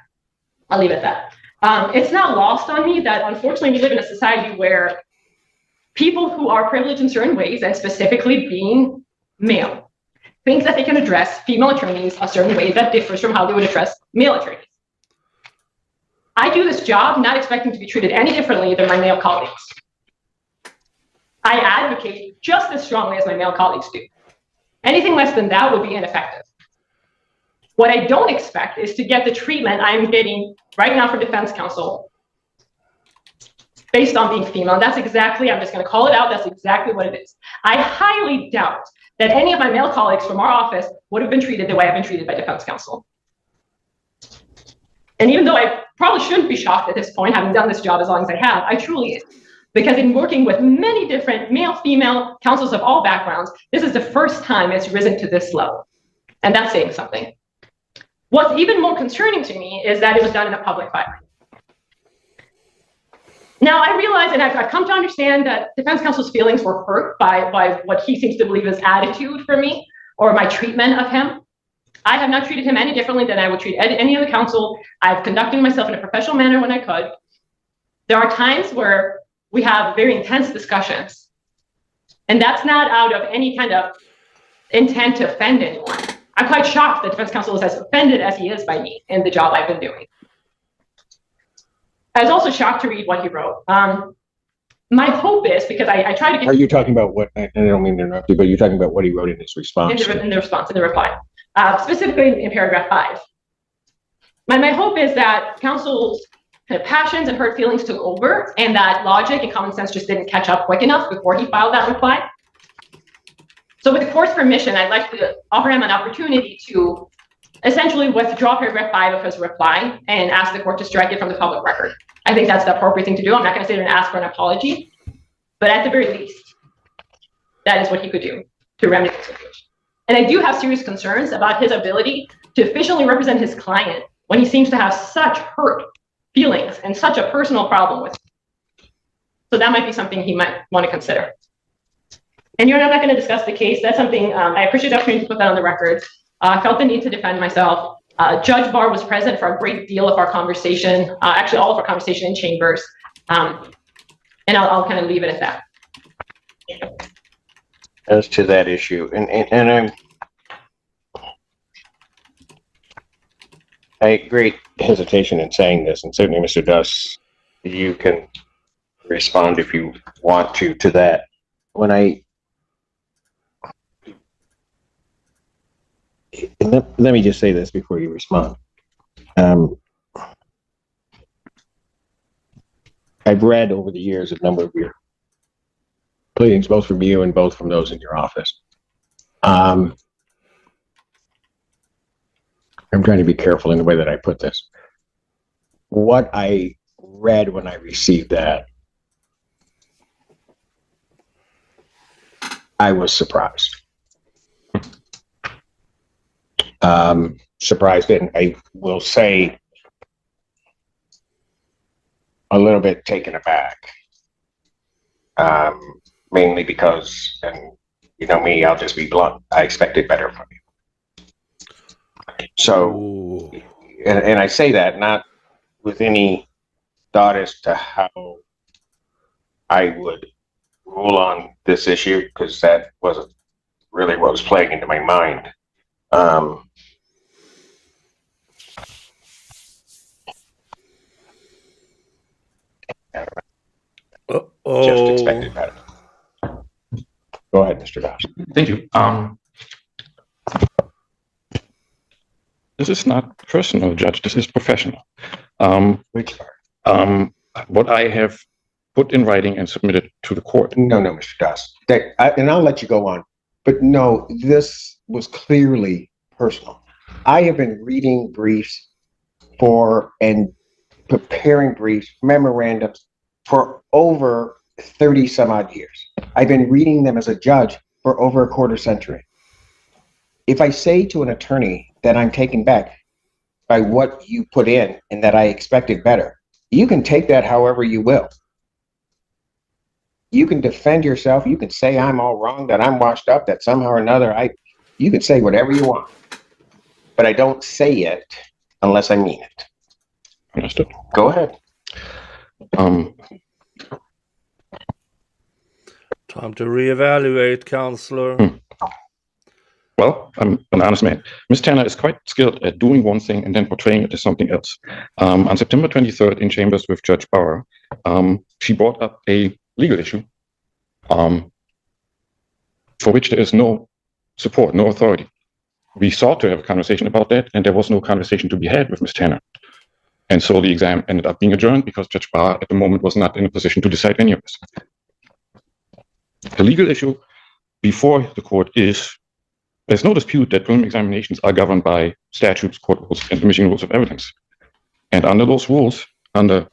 I'll leave it at that. It's not lost on me that unfortunately we live in a society where people who are privileged in certain ways, and specifically being male, think that they can address female attorneys a certain way that differs from how they would address male attorneys. I do this job not expecting to be treated any differently than my male colleagues. I advocate just as strongly as my male colleagues do. Anything less than that would be ineffective. What I don't expect is to get the treatment I'm getting right now from defense counsel based on being female. And that's exactly, I'm just going to call it out, that's exactly what it is. I highly doubt that any of my male colleagues from our office would have been treated the way I've been treated by defense counsel. And even though I probably shouldn't be shocked at this point, having done this job as long as I have, I truly am. Because in working with many different male, female counsels of all backgrounds, this is the first time it's risen to this level. And that's saying something. What's even more concerning to me is that it was done in a public filing. Now, I realize, and I've come to understand that defense counsel's feelings were hurt by what he seems to believe is attitude for me or my treatment of him. I have not treated him any differently than I would treat any other counsel. I've conducted myself in a professional manner when I could. There are times where we have very intense discussions, and that's not out of any kind of intent to offend anyone. I'm quite shocked that defense counsel is as offended as he is by me in the job I've been doing. I was also shocked to read what he wrote. My hope is, because I try to get— Are you talking about what, and I don't mean to interrupt you, but you're talking about what he wrote in his response? in the reply, specifically in paragraph 5. My hope is that counsel's kind of passions and hurt feelings took over, and that logic and common sense just didn't catch up quick enough before he filed that reply. So with the court's permission, I'd like to offer him an opportunity to essentially withdraw paragraph 5 of his reply and ask the court to strike it from the public record. I think that's the appropriate thing to do. I'm not going to sit here and ask for an apology, but at the very least, that is what he could do to remedy the situation. And I do have serious concerns about his ability to efficiently represent his client when he seems to have such hurt feelings and such a personal problem with it. So that might be something he might want to consider. And I'm not going to discuss the case. That's something I appreciate the opportunity to put that on the record. I felt the need to defend myself. Judge Barr was present for a great deal of our conversation, actually all of our conversation in chambers. And I'll kind of leave it at that. As to that issue, and I have great hesitation in saying this, and certainly Mr. Duss, you can respond if you want to that. When let me just say this before you respond. I've read over the years a number of your pleadings, both from you and both from those in your office. I'm trying to be careful in the way that I put this. What I read when I received that, I was surprised. Surprised, and I will say a little bit taken aback. Mainly because, and you know me, I'll just be blunt, I expected better from you. So, and I say that not with any thought as to how I would rule on this issue, because that wasn't really what was playing into my mind. Just expected better. Go ahead, Mr. Doss. Thank you. This is not personal, Judge. This is professional. Which part? What I have put in writing and submitted to the court. No, Mr. Doss. And I'll let you go on. But no, this was clearly personal. I have been reading briefs and preparing briefs, memorandums for over 30 some odd years. I've been reading them as a judge for over a quarter century. If I say to an attorney that I'm taken back by what you put in and that I expected better, you can take that however you will. You can defend yourself. You can say I'm all wrong, that I'm washed up, that somehow or another, you can say whatever you want. But I don't say it unless I mean it. Understood. Go ahead. Time to reevaluate, counselor. Well, I'm an honest man. Ms. Tanner is quite skilled at doing one thing and then portraying it as something else. On September 23rd in chambers with Judge Barr, she brought up a legal issue for which there is no support, no authority. We sought to have a conversation about that, and there was no conversation to be had with Ms. Tanner. And so the exam ended up being adjourned because Judge Barr at the moment was not in a position to decide any of this. The legal issue before the court is, there's no dispute that preliminary examinations are governed by statutes, court rules, and the Michigan Rules of Evidence. And under those rules, under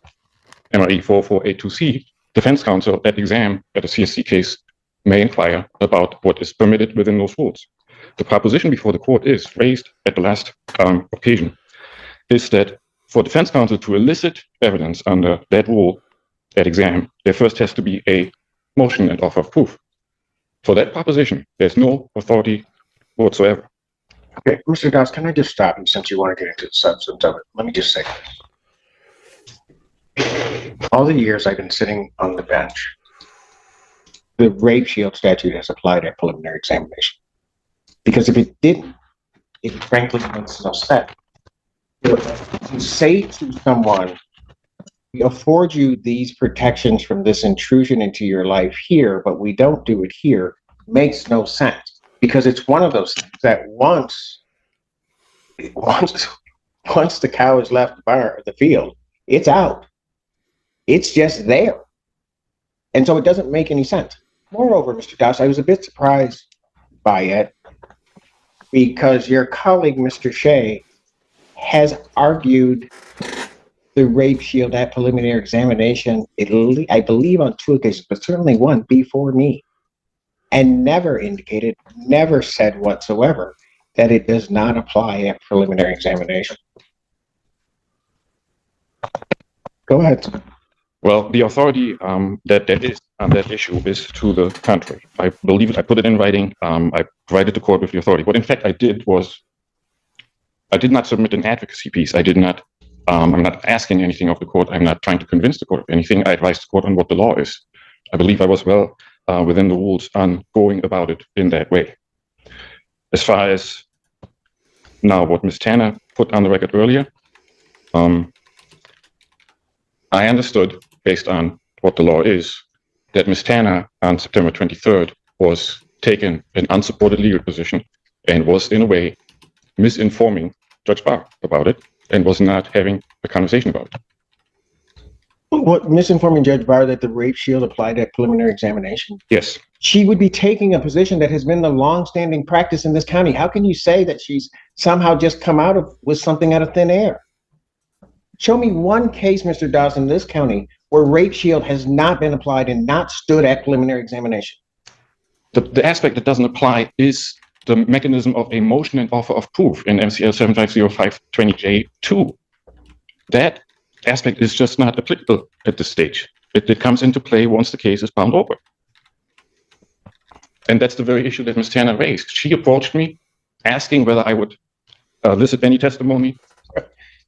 MRE 4482C, defense counsel at exam at a CSC case may inquire about what is permitted within those rules. The proposition before the court is raised at the last occasion is that for defense counsel to elicit evidence under that rule at exam, there first has to be a motion and offer of proof. For that proposition, there's no authority whatsoever. Okay, Mr. Dawes, can I just stop you since you want to get into the substance of it? Let me just say this. All the years I've been sitting on the bench, the rape shield statute has applied at preliminary examination. Because if it didn't, it frankly makes no sense. To say to someone, we afford you these protections from this intrusion into your life here, but we don't do it here, makes no sense. Because it's one of those things that once the cow has left the field, it's out. It's just there. And so it doesn't make any sense. Moreover, Mr. Dawes, I was a bit surprised by it because your colleague, Mr. Shea, has argued the rape shield at preliminary examination, I believe on 2 occasions, but certainly one before me, and never indicated, never said whatsoever that it does not apply at preliminary examination. Go ahead. Well, the authority that is on that issue is to the contrary. I believe it. I put it in writing. I provided the court with the authority. What in fact I did was I did not submit an advocacy piece. I did not. I'm not asking anything of the court. I'm not trying to convince the court of anything. I advised the court on what the law is. I believe I was well within the rules on going about it in that way. As far as now, what Ms. Tanner put on the record earlier, I understood, based on what the law is, that Ms. Tanner on September 23rd was taking an unsupported legal position and was, in a way, misinforming Judge Barr about it and was not having a conversation about it. What, misinforming Judge Barr that the rape shield applied at preliminary examination? Yes. She would be taking a position that has been the longstanding practice in this county. How can you say that she's somehow just come out with something out of thin air? Show me one case, Mr. Dawes, in this county where rape shield has not been applied and not stood at preliminary examination. The aspect that doesn't apply is the mechanism of a motion and offer of proof in MCL 750520J2. That aspect is just not applicable at this stage. It comes into play once the case is bound over. And that's the very issue that Ms. Tanner raised. She approached me asking whether I would elicit any testimony.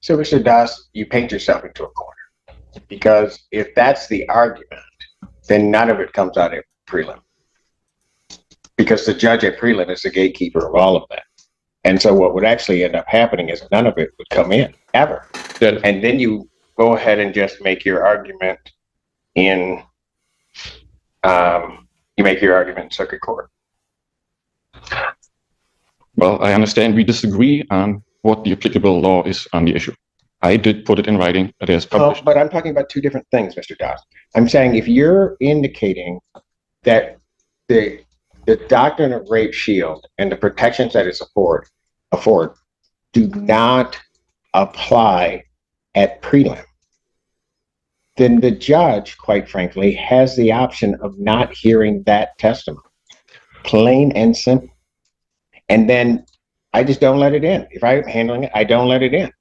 So, Mr. Dawes, you paint yourself into a corner. Because if that's the argument, then none of it comes out at prelim. Because the judge at prelim is the gatekeeper of all of that. And so what would actually end up happening is none of it would come in, ever. And then you go ahead and just make your argument in, circuit court. Well, I understand we disagree on what the applicable law is on the issue. I did put it in writing. It is published. But I'm talking about two different things, Mr. Dawes. I'm saying if you're indicating that the doctrine of rape shield and the protections that it afford do not apply at prelim, then the judge, quite frankly, has the option of not hearing that testimony. Plain and simple. And then I just don't let it in. If I'm handling it, I don't let it in.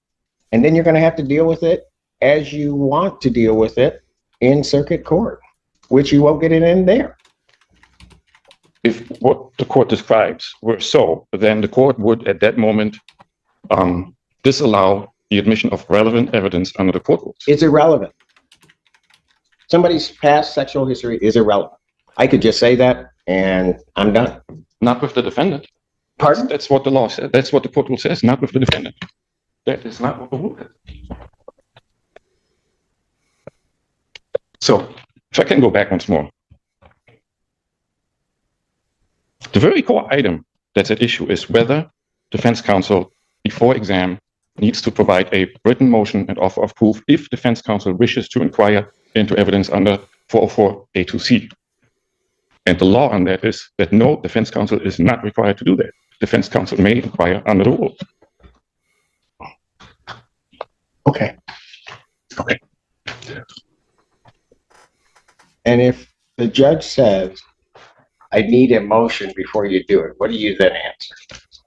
And then you're going to have to deal with it as you want to deal with it in circuit court, which you won't get it in there. If what the court describes were so, then the court would at that moment disallow the admission of relevant evidence under the court rules. It's irrelevant. Somebody's past sexual history is irrelevant. I could just say that and I'm done. Not with the defendant. Pardon? That's what the law says. That's what the court rule says, not with the defendant. That is not what the rule is. So, if I can go back once more. The very core item that's at issue is whether defense counsel, before exam, needs to provide a written motion and offer of proof if defense counsel wishes to inquire into evidence under 404A2C. And the law on that is that no, defense counsel is not required to do that. Defense counsel may inquire under the rules. Okay. And if the judge says, I need a motion before you do it, what do you then answer?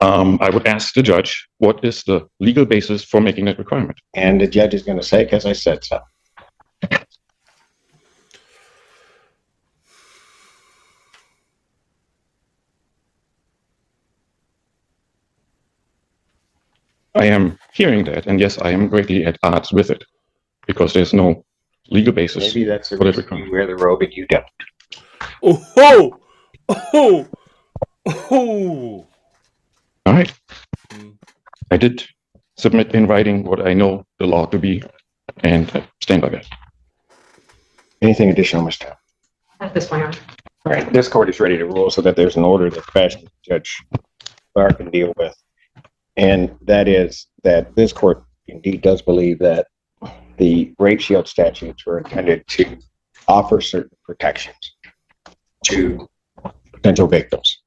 I would ask the judge, what is the legal basis for making that requirement? And the judge is going to say, because I said so. I am hearing that, and yes, I am greatly at odds with it because there's no legal basis Maybe that's the for that reason requirement. you wear the robe and you don't. Oh, oh, oh. All right. I did submit in writing what I know the law to be, and I stand by that. Anything additional, Mr. At this point, Your Honor. All right, this court is ready to rule so that there's an order that fashion Judge Barr can deal with. And that is that this court indeed does believe that the rape shield statutes were intended to offer certain protections to potential victims.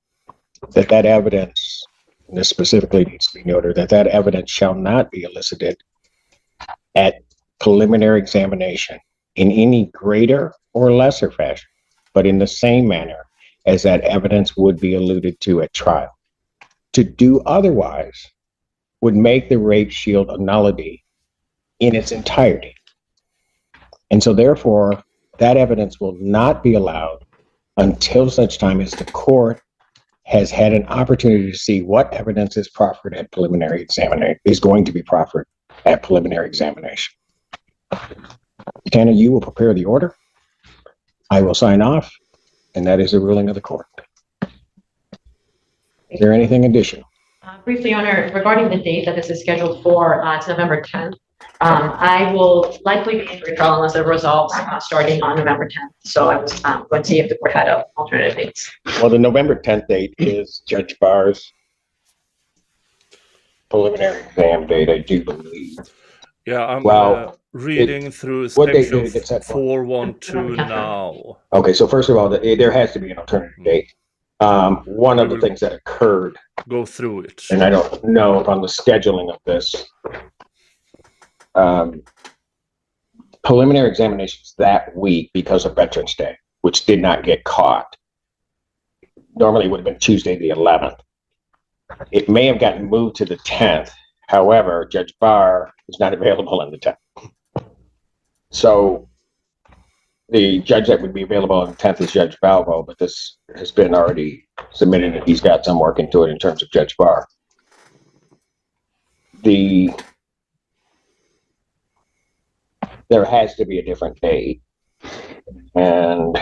That evidence, and this specifically needs to be noted, that evidence shall not be elicited at preliminary examination in any greater or lesser fashion, but in the same manner as that evidence would be alluded to at trial. To do otherwise would make the rape shield a nullity in its entirety. And so therefore, that evidence will not be allowed until such time as the court has had an opportunity to see what evidence is proffered at preliminary examination, is going to be proffered at preliminary examination. Tanner, you will prepare the order. I will sign off, and that is the ruling of the court. Is there anything additional? Briefly, Your Honor, regarding the date that this is scheduled for, it's November 10th. I will likely be in retrial unless it resolves starting on November 10th. So I was going to see if the court had alternative dates. Well, the November 10th date is Judge Barr's preliminary exam date, I do believe. Yeah, I'm reading through what date section did it get set for? 412 now. Okay, so first of all, there has to be an alternative date. One of the things that occurred, Go through it. and I don't know if on the scheduling of this, preliminary examinations that week because of Veterans Day, which did not get caught. Normally it would have been Tuesday the 11th. It may have gotten moved to the 10th. However, Judge Barr is not available on the 10th. So the judge that would be available on the 10th is Judge Balvo, but this has been already submitted and he's got some work into it in terms of Judge Barr. There has to be a different date. And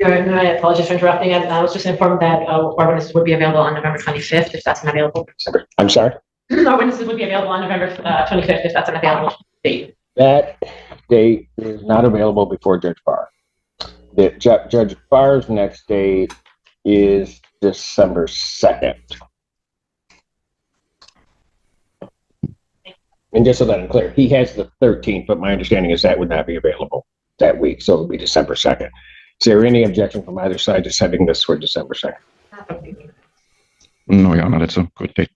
I apologize for interrupting. I was just informed that our witnesses would be available on November 25th, if that's not available. I'm sorry? Our witnesses would be available on November 25th, if that's an available date. That date is not available before Judge Barr. Judge Barr's next date is December 2nd. And just so that I'm clear, he has the 13th, but my understanding is that would not be available that week, so it would be December 2nd. Is there any objection from either side to setting this for December 2nd? No, Your Honor, that's a good date.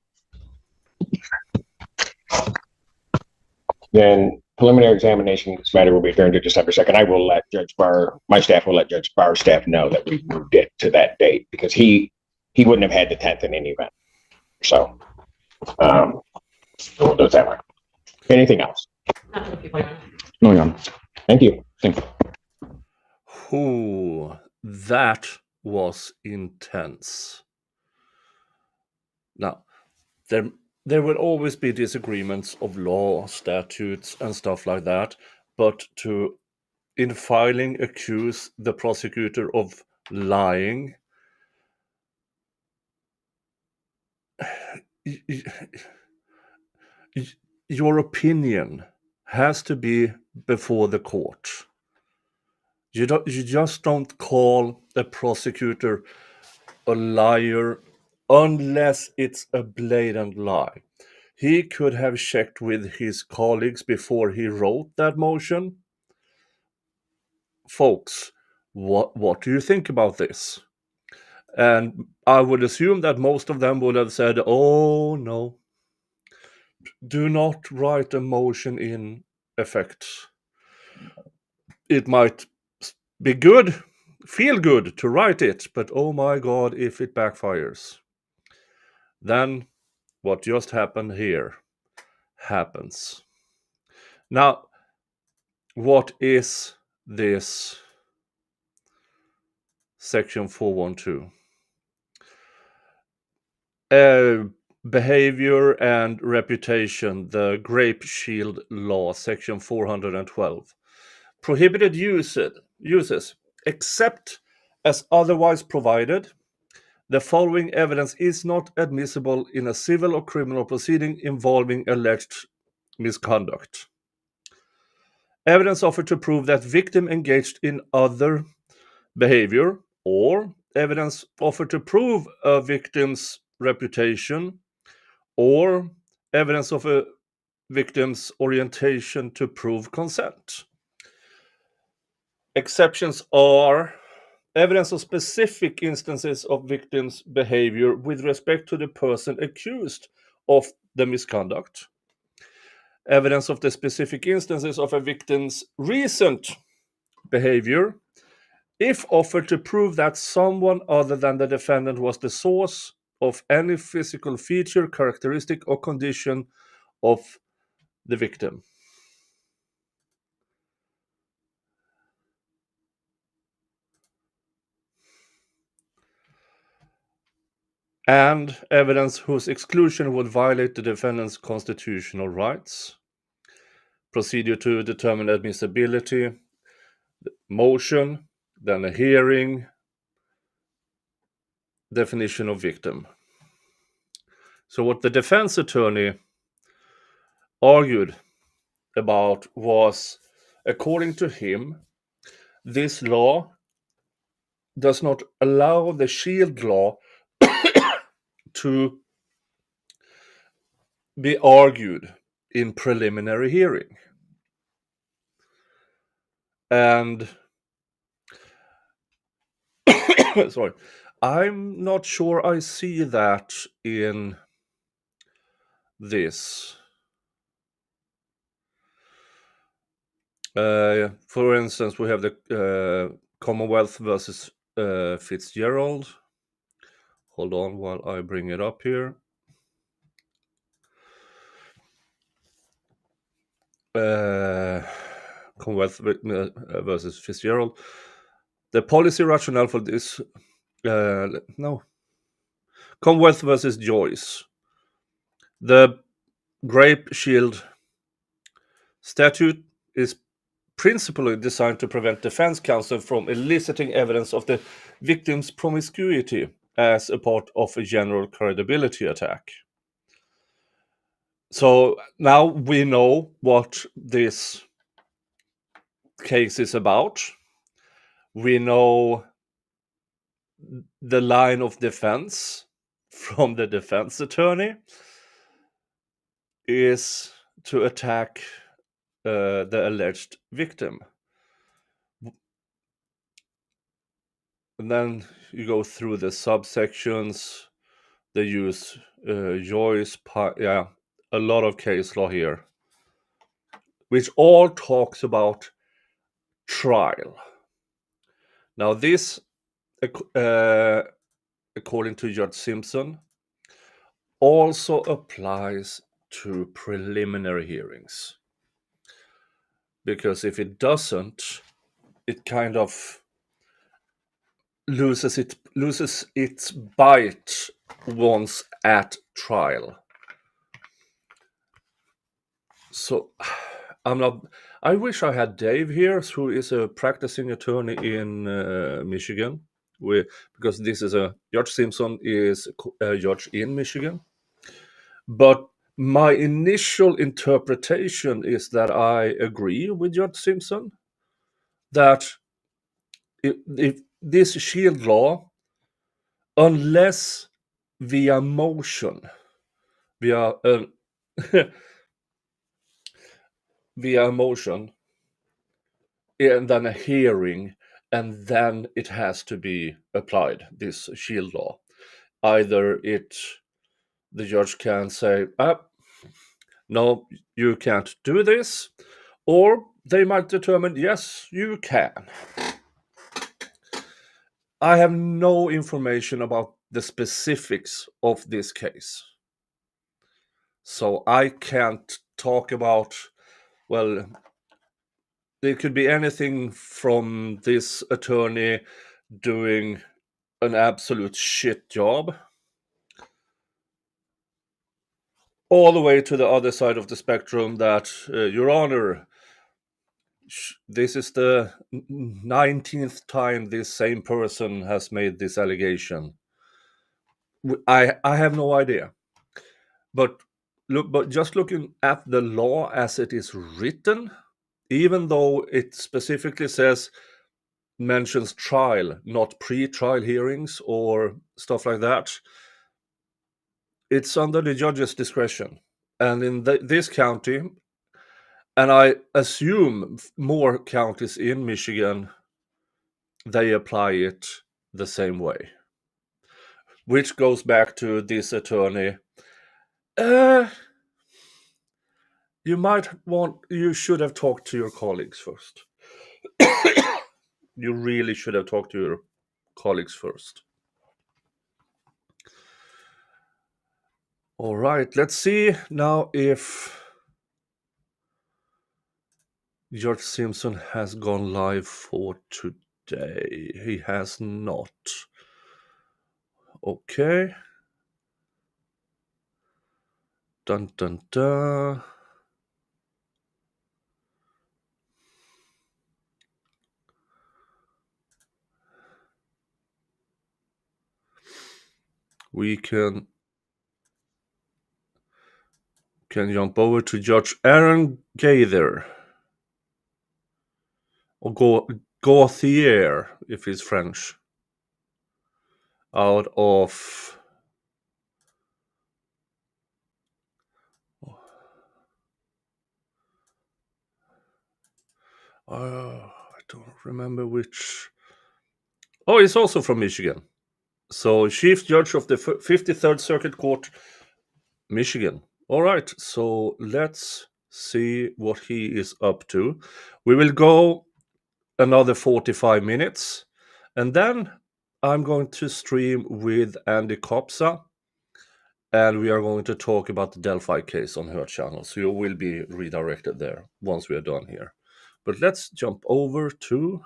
Then preliminary examination in this matter will be adjourned to December 2nd. I will let Judge Barr, my staff will let Judge Barr's staff know that we moved it to that date because he wouldn't have had the 10th in any event. So we'll do it that way. Anything else? No, Your Honor. Thank you. Thank you. Ooh, that was intense. Now, there will always be disagreements of law, statutes, and stuff like that, but to, in filing, accuse the prosecutor of lying, your opinion has to be before the court. You just don't call a prosecutor a liar unless it's a blatant lie. He could have checked with his colleagues before he wrote that motion. Folks, what do you think about this? And I would assume that most of them would have said, oh no, do not write a motion in effect. It might be good, feel good to write it, but oh my God, if it backfires. Then what just happened here happens. Now, what is this section 412? Behavior and reputation, the Grape Shield Law, section 412. Prohibited uses, except as otherwise provided. The following evidence is not admissible in a civil or criminal proceeding involving alleged misconduct. Evidence offered to prove that victim engaged in other behavior, or evidence offered to prove a victim's reputation, or evidence of a victim's orientation to prove consent. Exceptions are evidence of specific instances of victims' behavior with respect to the person accused of the misconduct, evidence of the specific instances of a victim's recent behavior, if offered to prove that someone other than the defendant was the source of any physical feature, characteristic, or condition of the victim. And evidence whose exclusion would violate the defendant's constitutional rights. Procedure to determine admissibility, motion, then a hearing, definition of victim. So what the defense attorney argued about was, according to him, this law does not allow the Shield Law to be argued in preliminary hearing. And sorry, I'm not sure I see that in this. For instance, we have the Commonwealth versus Fitzgerald. Hold on while I bring it up here. Commonwealth versus Fitzgerald. The policy rationale for this, Commonwealth versus Joyce. The Grape Shield statute is principally designed to prevent defense counsel from eliciting evidence of the victim's promiscuity as a part of a general credibility attack. So now we know what this case is about. We know the line of defense from the defense attorney is to attack the alleged victim. And then you go through the subsections. They use Joyce, a lot of case law here, which all talks about trial. Now this, according to Judge Simpson, also applies to preliminary hearings. Because if it doesn't, it kind of loses its bite once at trial. So I wish I had Dave here, who is a practicing attorney in Michigan, because this is Judge Simpson is a judge in Michigan. But my initial interpretation is that I agree with Judge Simpson that if this Shield Law, unless via motion, via a motion, and then a hearing, and then it has to be applied, this Shield Law. Either the judge can say, no, you can't do this, or they might determine, yes, you can. I have no information about the specifics of this case. So I can't talk about, well, it could be anything from this attorney doing an absolute shit job all the way to the other side of the spectrum that, Your Honor, this is the 19th time this same person has made this allegation. I have no idea. But just looking at the law as it is written, even though it specifically mentions trial, not pre-trial hearings or stuff like that, it's under the judge's discretion. And in this county, and I assume more counties in Michigan, they apply it the same way. Which goes back to this attorney. You should have talked to your colleagues first. You really should have talked to your colleagues first. All right, let's see now if Judge Simpson has gone live for today. He has not. Okay. Dun dun dun. We can jump over to Judge Aaron Gaither. Or Gauthier, if he's French. Out of... I don't remember which... Oh, he's also from Michigan. So, Chief Judge of the 53rd Circuit Court, Michigan. All right, so let's see what he is up to. We will go another 45 minutes, and then I'm going to stream with Andy Kopsa, and we are going to talk about the Delphi case on her channel. So you will be redirected there once we are done here. But let's jump over to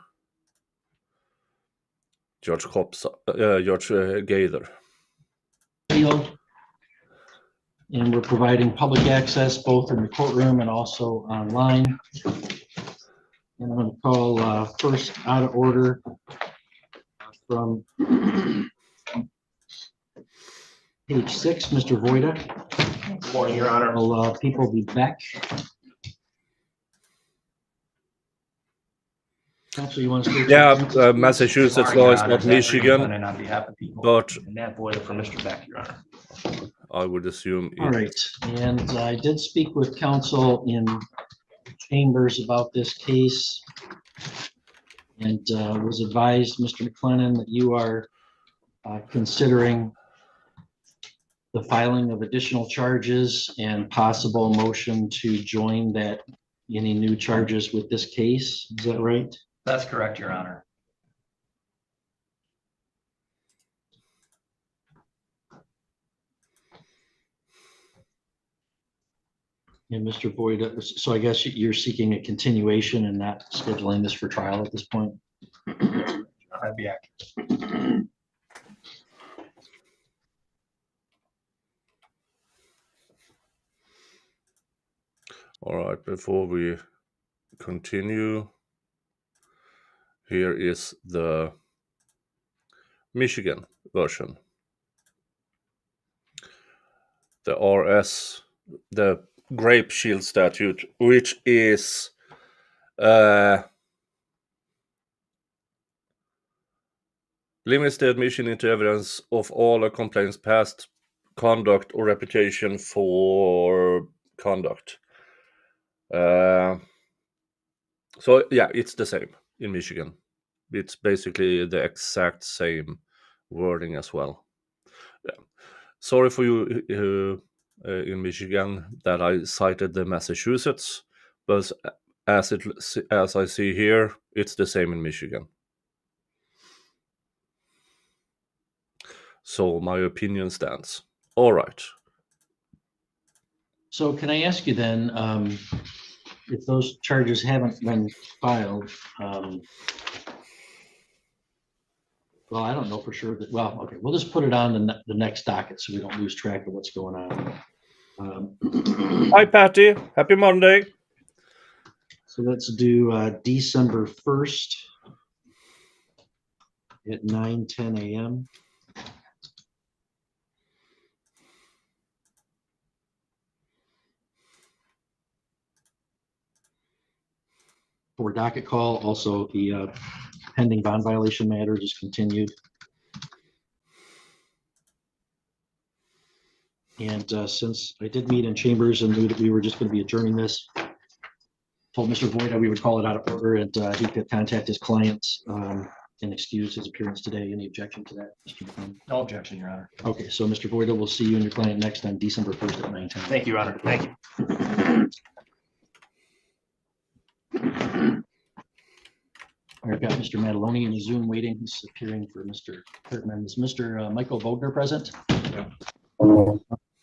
Judge Gaither. And we're providing public access both in the courtroom and also online. And I'm going to call first out of order from page 6, Mr. Voida. Good morning, Your Honor. Will people be back? Counsel, you want to speak? Yeah, Massachusetts law is not Michigan, And on behalf of people, but and that Voida for Mr. Beck, Your Honor. I would assume. All right, and I did speak with counsel in chambers about this case and was advised, Mr. McLennan, that you are considering the filing of additional charges and possible motion to join that, any new charges with this case. Is that right? That's correct, Your Honor. And Mr. Boyd, so I guess you're seeking a continuation and not scheduling this for trial at this point? I'd be accurate. All right, before we continue, here is the Michigan version. The RS, the Grape Shield Statute, which is limits the admission into evidence of all a complaint's past conduct or reputation for conduct. So yeah, it's the same in Michigan. It's basically the exact same wording as well. Yeah. Sorry for you in Michigan that I cited the Massachusetts, but as I see here, it's the same in Michigan. So my opinion stands. All right. So can I ask you then, if those charges haven't been filed, well, I don't know for sure that, well, okay, we'll just put it on the next docket so we don't lose track of what's going on. Hi, Patty. Happy Monday. So let's do December 1st at 9:10 a.m. For docket call, also the pending bond violation matter is continued. And since I did meet in chambers and knew that we were just going to be adjourning this, told Mr. Voida we would call it out of order and he could contact his clients and excuse his appearance today. Any objection to that, Mr. McClellan? No objection, Your Honor. Okay, so Mr. Voida, we'll see you and your client next on December 1st at 9:10. Thank you, Your Honor. Thank you. I've got Mr. Mataloni in the Zoom waiting. He's appearing for Mr. Hartman. Is Mr. Michael Vogner present?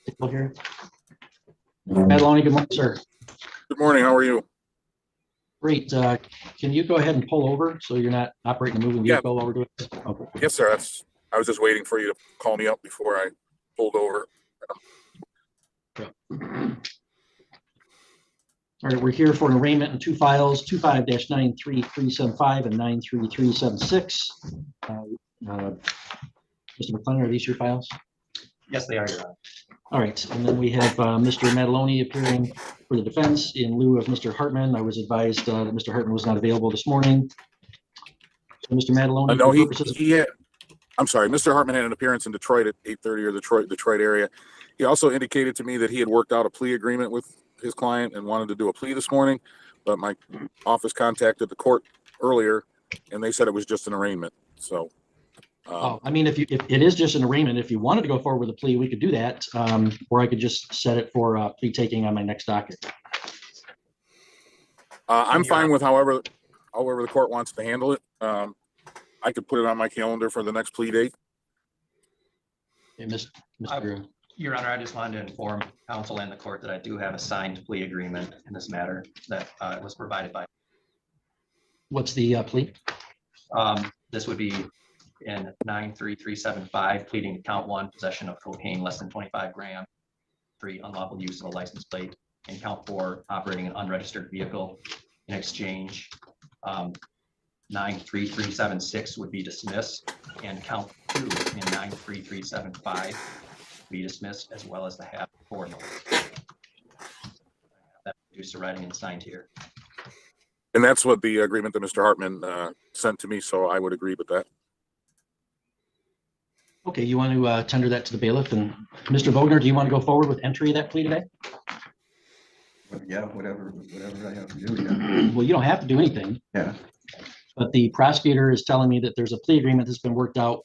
Still here? Mataloni, good morning, sir. Good morning. How are you? Great. Can you go ahead and pull over so you're not operating a moving vehicle while we're doing this? Okay. Yes, sir. I was just waiting for you to call me up before I pulled over. All right, we're here for an arraignment in two files, 25-93375 and 93376. Mr. McClellan, are these your files? Yes, they are, Your Honor. All right, and then we have Mr. Mataloni appearing for the defense in lieu of Mr. Hartman. I was advised that Mr. Hartman was not available this morning. So Mr. Mataloni, No, for he had, I'm sorry, Mr. Hartman had an appearance in Detroit at 8:30 or Detroit area. He also indicated to me that he had worked out a plea agreement with his client and wanted to do a plea this morning, but my office contacted the court earlier and they said it was just an arraignment. So I mean, if it is just an arraignment, if you wanted to go forward with a plea, we could do that, or I could just set it for plea taking on my next docket. I'm fine with however the court wants to handle it. I could put it on my calendar for the next plea date. Hey, Mr. Your Honor, I just wanted to inform counsel and the court that I do have a signed plea agreement in this matter that was provided by. What's the plea? This would be in 93375, pleading to count 1, possession of cocaine less than 25 grams, 3, unlawful use of a license plate, and count 4, operating an unregistered vehicle. In exchange, 93376 would be dismissed, and count 2 in 93375 be dismissed, as well as the half 4 notice. That reduced to writing and signed here. And that's what the agreement that Mr. Hartman sent to me, so I would agree with that. Okay, you want to tender that to the bailiff, and Mr. Vogner, do you want to go forward with entry of that plea today? Yeah, whatever I have to do. Yeah. Well, you don't have to do anything. Yeah. But the prosecutor is telling me that there's a plea agreement that's been worked out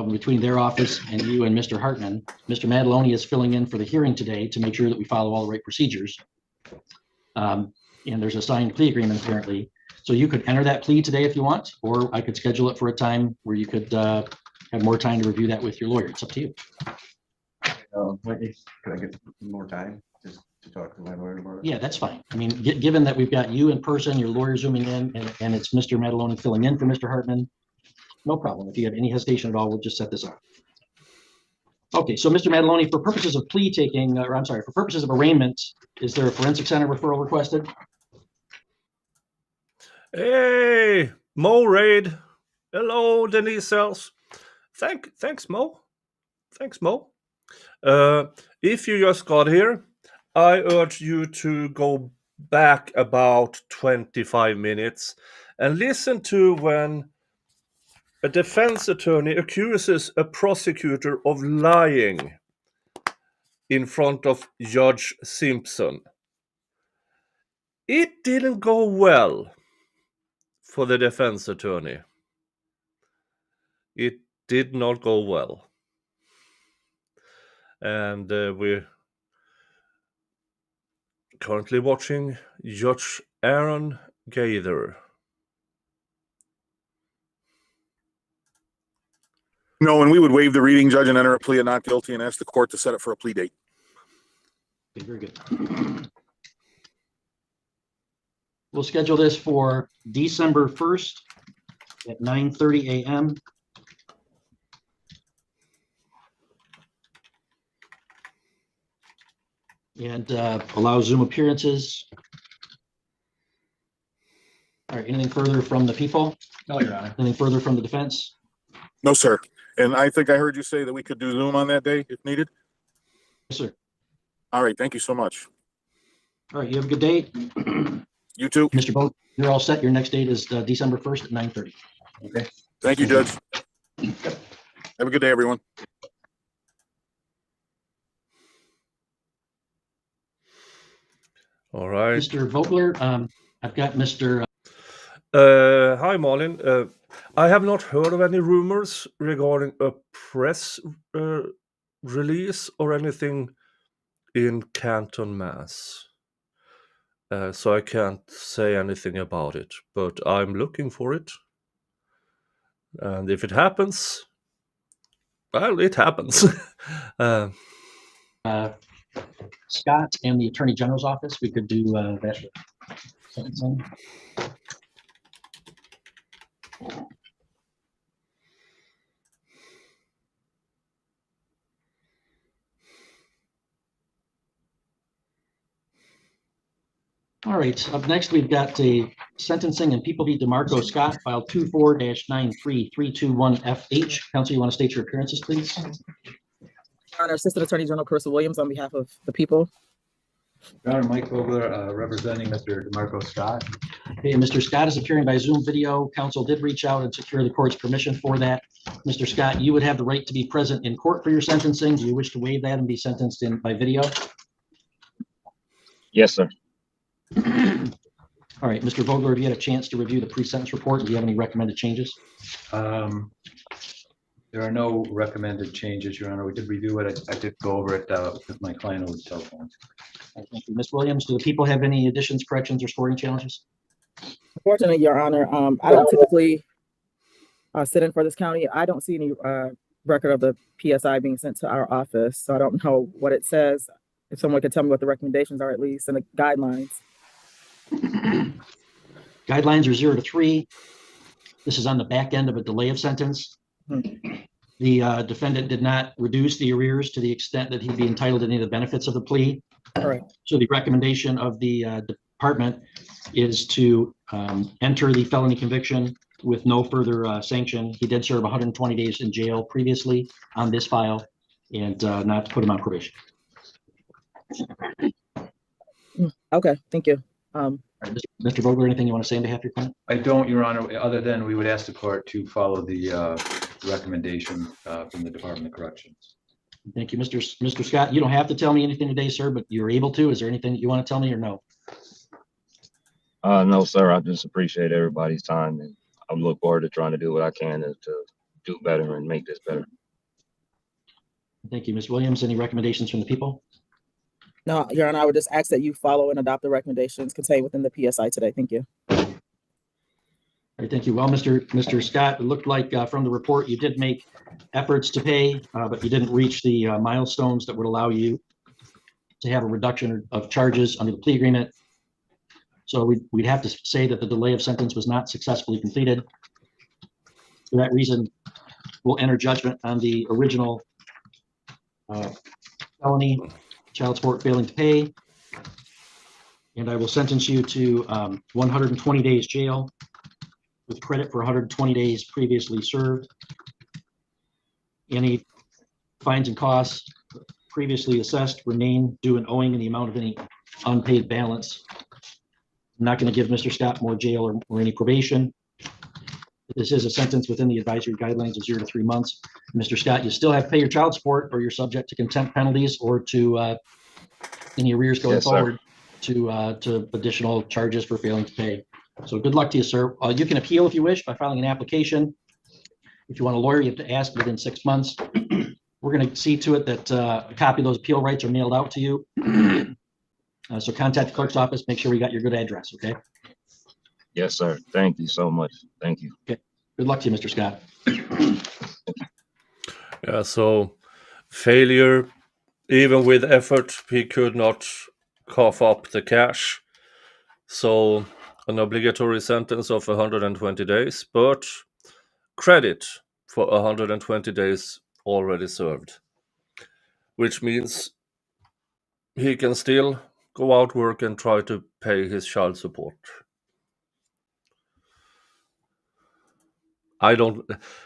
between their office and you and Mr. Hartman. Mr. Mataloni is filling in for the hearing today to make sure that we follow all the right procedures. And there's a signed plea agreement apparently. So you could enter that plea today if you want, or I could schedule it for a time where you could have more time to review that with your lawyer. It's up to you. Could I get more time just to talk to my lawyer about it? Yeah, that's fine. I mean, given that we've got you in person, your lawyer zooming in, and it's Mr. Mataloni filling in for Mr. Hartman, no problem. If you have any hesitation at all, we'll just set this up. Okay, so Mr. Mataloni, for purposes of plea taking, or I'm sorry, for purposes of arraignment, is there a forensic center referral requested? Hey, Mo Raid. Hello, Denise Sells. Thanks, Mo. Thanks, Mo. If you just got here, I urge you to go back about 25 minutes and listen to when a defense attorney accuses a prosecutor of lying in front of Judge Simpson. It didn't go well for the defense attorney. It did not go well. And we're currently watching Judge Aaron Gaither. No, and we would waive the reading, judge, and enter a plea of not guilty and ask the court to set it for a plea date. Okay, very good. We'll schedule this for December 1st at 9:30 a.m. And allow Zoom appearances. All right, anything further from the people? No, Your Honor. Anything further from the defense? No, sir. And I think I heard you say that we could do Zoom on that day if needed. Yes, sir. All right. Thank you so much. All right, you have a good day. You too. Mr. Boat, you're all set. Your next date is December 1st at 9:30. Okay. Thank you, Judge. Have a good day, everyone. All right. Mr. Vogler, I've got Mr. Hi, Malin. I have not heard of any rumors regarding a press release or anything in Canton, Mass. So I can't say anything about it, but I'm looking for it. And if it happens, well, it happens. Scott and the Attorney General's office, we could do that. All right, up next, we've got a sentencing in People v. DeMarco Scott, file 24-93321FH. Counsel, you want to state your appearances, please? Honor, Assistant Attorney General Carissa Williams on behalf of the people. Your Honor, Mike Vogler, representing Mr. DeMarco Scott. Okay, Mr. Scott is appearing by Zoom video. Counsel did reach out and secure the court's permission for that. Mr. Scott, you would have the right to be present in court for your sentencing. Do you wish to waive that and be sentenced in by video? Yes, sir. All right, Mr. Vogler, have you had a chance to review the pre-sentence report? Do you have any recommended changes? There are no recommended changes, Your Honor. We did review it. I did go over it with my client over the telephone. Thank you. Ms. Williams, do the people have any additions, corrections, or scoring challenges? Unfortunately, Your Honor, I don't typically sit in for this county. I don't see any record of the PSI being sent to our office, so I don't know what it says. If someone could tell me what the recommendations are, at least, and the guidelines. Guidelines are 0 to 3. This is on the back end of a delay of sentence. The defendant did not reduce the arrears to the extent that he'd be entitled to any of the benefits of the plea. Correct. So the recommendation of the department is to enter the felony conviction with no further sanction. He did serve 120 days in jail previously on this file, and not to put him on probation. Okay, thank you. Mr. Vogler, anything you want to say on behalf of your client? I don't, Your Honor, other than we would ask the court to follow the recommendation from the Department of Corrections. Thank you, Mr. Scott. You don't have to tell me anything today, sir, but you're able to. Is there anything that you want to tell me or no? No, sir. I just appreciate everybody's time, and I look forward to trying to do what I can to do better and make this better. Thank you, Ms. Williams. Any recommendations from the people? No, Your Honor, I would just ask that you follow and adopt the recommendations contained within the PSI today. Thank you. All right, thank you. Well, Mr. Scott, it looked like from the report you did make efforts to pay, but you didn't reach the milestones that would allow you to have a reduction of charges under the plea agreement. So we'd have to say that the delay of sentence was not successfully completed. For that reason, we'll enter judgment on the original felony child support failing to pay. And I will sentence you to 120 days jail with credit for 120 days previously served. Any fines and costs previously assessed remain due and owing in the amount of any unpaid balance. I'm not going to give Mr. Scott more jail or any probation. This is a sentence within the advisory guidelines of 0 to 3 months. Mr. Scott, you still have to pay your child support, or you're subject to contempt penalties or to any arrears going forward to additional charges for failing to pay. So good luck to you, sir. You can appeal if you wish by filing an application. If you want a lawyer, you have to ask within 6 months. We're going to see to it that a copy of those appeal rights are mailed out to you. So contact the clerk's office, make sure we got your good address, okay? Yes, sir. Thank you so much. Thank you. Okay. Good luck to you, Mr. Scott. Yeah, so failure, even with effort, he could not cough up the cash. So an obligatory sentence of 120 days, but credit for 120 days already served, which means he can still go out work and try to pay his child support.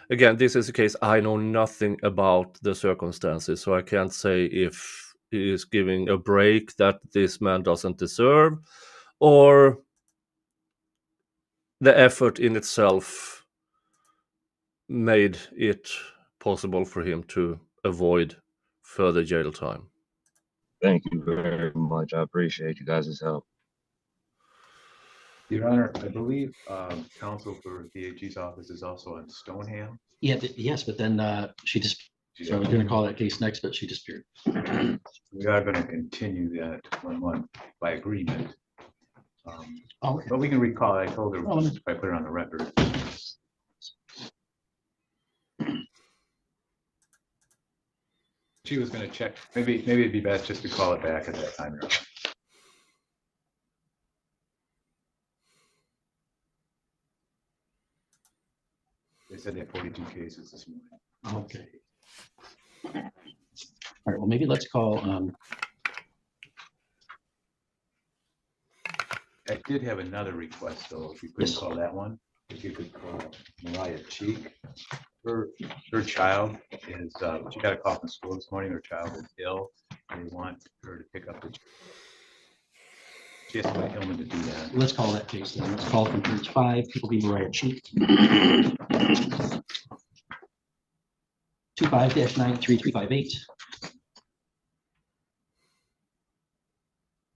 Again, this is a case I know nothing about the circumstances, so I can't say if he is giving a break that this man doesn't deserve, or the effort in itself made it possible for him to avoid further jail time. Thank you very much. I appreciate you guys' help. Your Honor, I believe counsel for the AG's office is also on Stoneham. Yeah, yes, but then she just, so I was going to call that case next, but she disappeared. We are going to continue that 1 month by agreement. But we can recall, I told her if I put it on the record. She was going to check. Maybe it'd be best just to call it back at that time. Your Honor. They said they had 42 cases this morning. Okay. All right, well, maybe let's call, I did have another request, though, if you couldn't call that one, if you could call Mariah Cheek. Her child is, she got a call from school this morning, her child is ill, and they want her to pick up the child. She has to Hillman to do that. let's call that case then. Let's call from page 5, people be Mariah Cheek. 25-93358.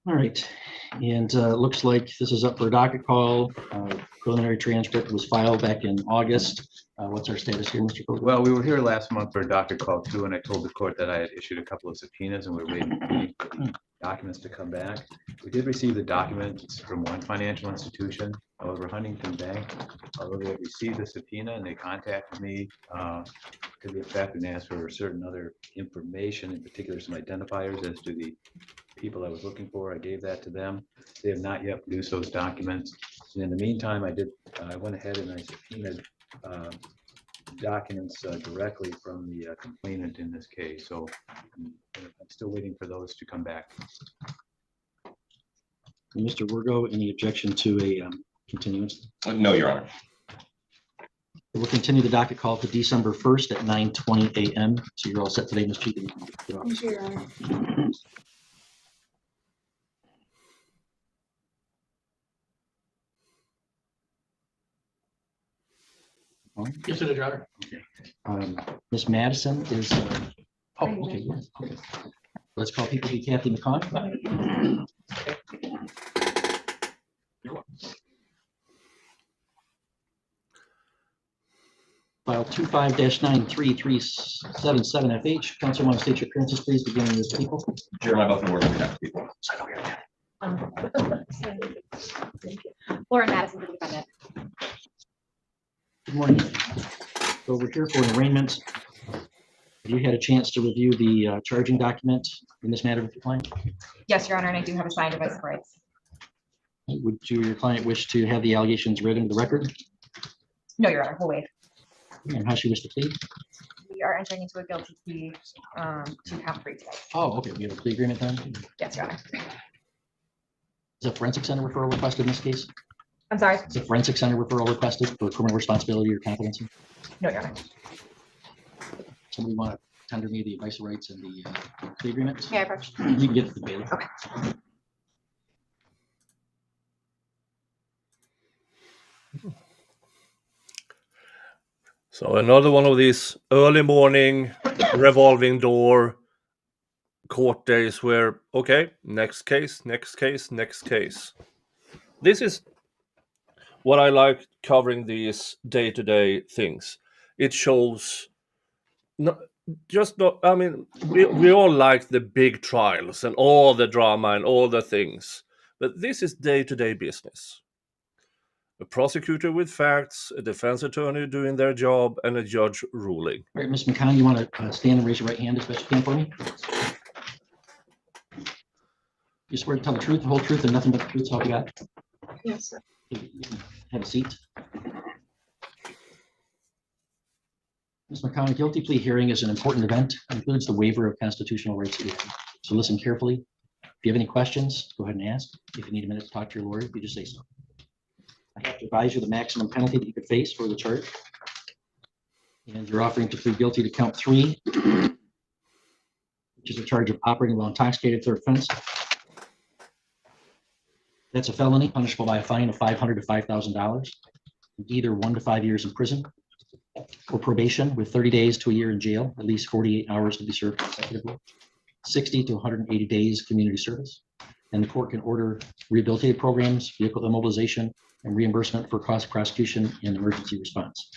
All right, and looks like this is up for a docket call. Preliminary transcript was filed back in August. What's our status here, Mr. Cole? Well, we were here last month for a docket call too, and I told the court that I had issued a couple of subpoenas and we're waiting for the documents to come back. We did receive the documents from one financial institution, however, Huntington Bank, although they had received the subpoena and they contacted me to the effect and asked for certain other information, in particular some identifiers as to the people I was looking for. I gave that to them. They have not yet produced those documents. And in the meantime, I went ahead and I subpoenaed documents directly from the complainant in this case. So I'm still waiting for those to come back. Mr. Wirgo, any objection to a continuance? No, Your Honor. We'll continue the docket call to December 1st at 9:20 a.m. So you're all set today, Ms. Cheek. Thank you, Your Honor. Yes, it is, Your Honor. Ms. Madison is, oh, okay, yes, okay. Let's call people to Kathy McCon. File 25-93377FH. Council, want to state your appearances, please, beginning with people. Jeremiah Buffin, working with people. Thank you. Lauren Madison, for the defendant. Good morning. So we're here for an arraignment. Have you had a chance to review the charging document in this matter with your client? Yes, Your Honor, and I do have a signed advice of rights. Would you or your client wish to have the allegations read into the record? No, Your Honor, we'll waive. And how she wish to plead? We are entering into a guilty plea to count 3 today. Oh, okay, we have a plea agreement then? Yes, Your Honor. Is a forensic center referral requested in this case? I'm sorry? Is a forensic center referral requested for criminal responsibility or competency? No, Your Honor. Somebody want to tender me the advice of rights and the plea agreement? May I approach? You can get to the bailiff. Okay. So another one of these early morning revolving door court days where, okay, next case, next case, next case. This is what I like covering these day-to-day things. It shows, I mean, we all like the big trials and all the drama and all the things, but this is day-to-day business. A prosecutor with facts, a defense attorney doing their job, and a judge ruling. All right, Ms. McCon, you want to stand and raise your right hand as best you can for me? You swear to tell the truth, the whole truth, and nothing but the truth, so help you God? Yes, sir. Have a seat. Ms. McCon, a guilty plea hearing is an important event. It includes the waiver of constitutional rights. So listen carefully. If you have any questions, go ahead and ask. If you need a minute to talk to your lawyer, you just say so. I have to advise you the maximum penalty that you could face for the charge. And you're offering to plead guilty to count 3, which is a charge of operating while intoxicated, third offense. That's a felony punishable by a fine of $500 to $5,000, either 1 to 5 years in prison, or probation with 30 days to a year in jail, at least 48 hours to be served consecutively, 60 to 180 days community service. And the court can order rehabilitative programs, vehicle immobilization, and reimbursement for cost of prosecution and emergency response.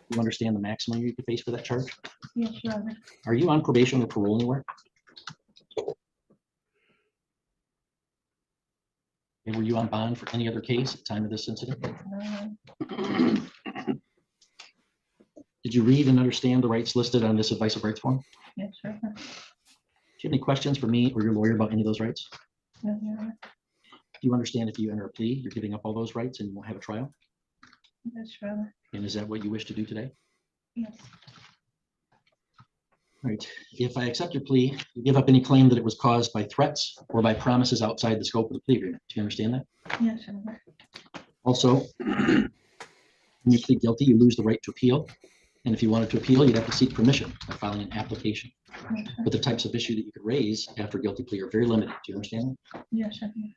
You understand the maximum you could face for that charge? Yes, Your Honor. Are you on probation or parole anywhere? And were you on bond for any other case at the time of this incident? No. Did you read and understand the rights listed on this advice of rights form? Yes, Your Honor. Do you have any questions for me or your lawyer about any of those rights? No, Your Honor. Do you understand if you enter a plea, you're giving up all those rights and you won't have a trial? Yes, Your Honor. And is that what you wish to do today? Yes. All right. If I accept your plea, you give up any claim that it was caused by threats or by promises outside the scope of the plea agreement. Do you understand that? Yes, Your Honor. Also, when you plead guilty, you lose the right to appeal. And if you wanted to appeal, you'd have to seek permission by filing an application. Yes, But the types of issue that you could raise after guilty plea are very limited. Do you understand that? Yes, Your Honor.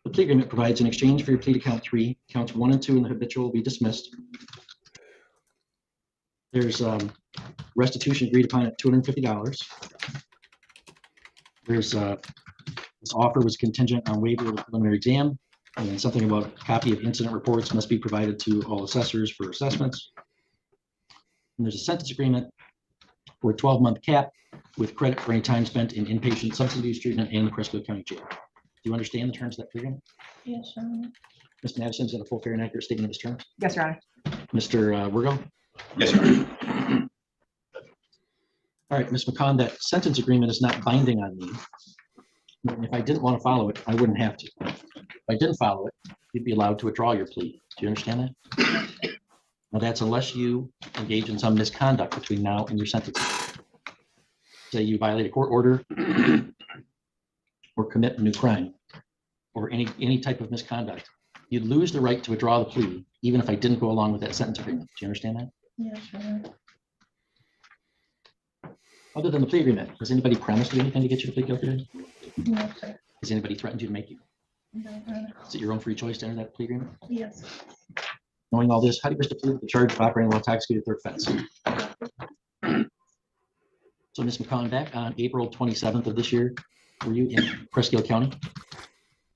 The plea agreement provides in exchange for your plea to count 3, counts 1 and 2 in the habitual will be dismissed. There's restitution agreed upon at $250. There's this offer was contingent on waiver of the preliminary exam, and then something about a copy of incident reports must be provided to all assessors for assessments. And there's a sentence agreement for a 12-month cap with credit for any time spent in inpatient substance abuse treatment and the Prescott County Jail. Do you understand the terms of that plea agreement? Yes, Your Honor. Ms. Madison, is that a full, fair, and accurate statement of this term? Yes, Your Honor. Mr. Wirgo? Yes, sir. All right, Ms. McCon, that sentence agreement is not binding on me. And if I didn't want to follow it, I wouldn't have to. If I didn't follow it, you'd be allowed to withdraw your plea. Do you understand that? Now that's unless you engage in some misconduct between now and your sentencing. Say you violate a court order or commit a new crime or any type of misconduct, you'd lose the right to withdraw the plea, even if I didn't go along with that sentence agreement. Do you understand that? Yes, Your Honor. Other than the plea agreement, has anybody promised you anything to get you to plead guilty? No, sir. Has anybody threatened you to make you? No, Your Honor. Is it your own free choice to enter that plea agreement? Yes. Knowing all this, how do you wish to plead the charge of operating while intoxicated, third offense? So Ms. McCon, back on April 27th of this year, were you in Prescott County?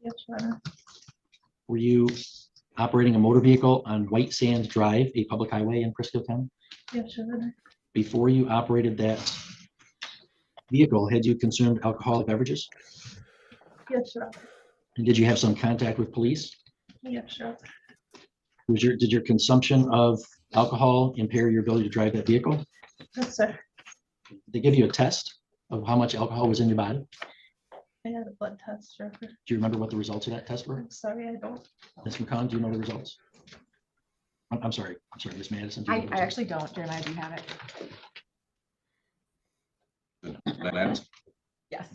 Yes, Your Honor. Were you operating a motor vehicle on White Sands Drive, a public highway in Prescott County? Yes, Your Honor. Before you operated that vehicle, had you consumed alcoholic beverages? Yes, Your Honor. And did you have some contact with police? Yes, Your Honor. Did your consumption of alcohol impair your ability to drive that vehicle? Yes, sir. Did they give you a test of how much alcohol was in your body? I had a blood test, Your Honor. Do you remember what the results of that test were? I'm sorry, I don't. Ms. McCon, do you know the results? I'm sorry, Ms. Madison. do you know the I results? actually don't, and I do have it. Yes.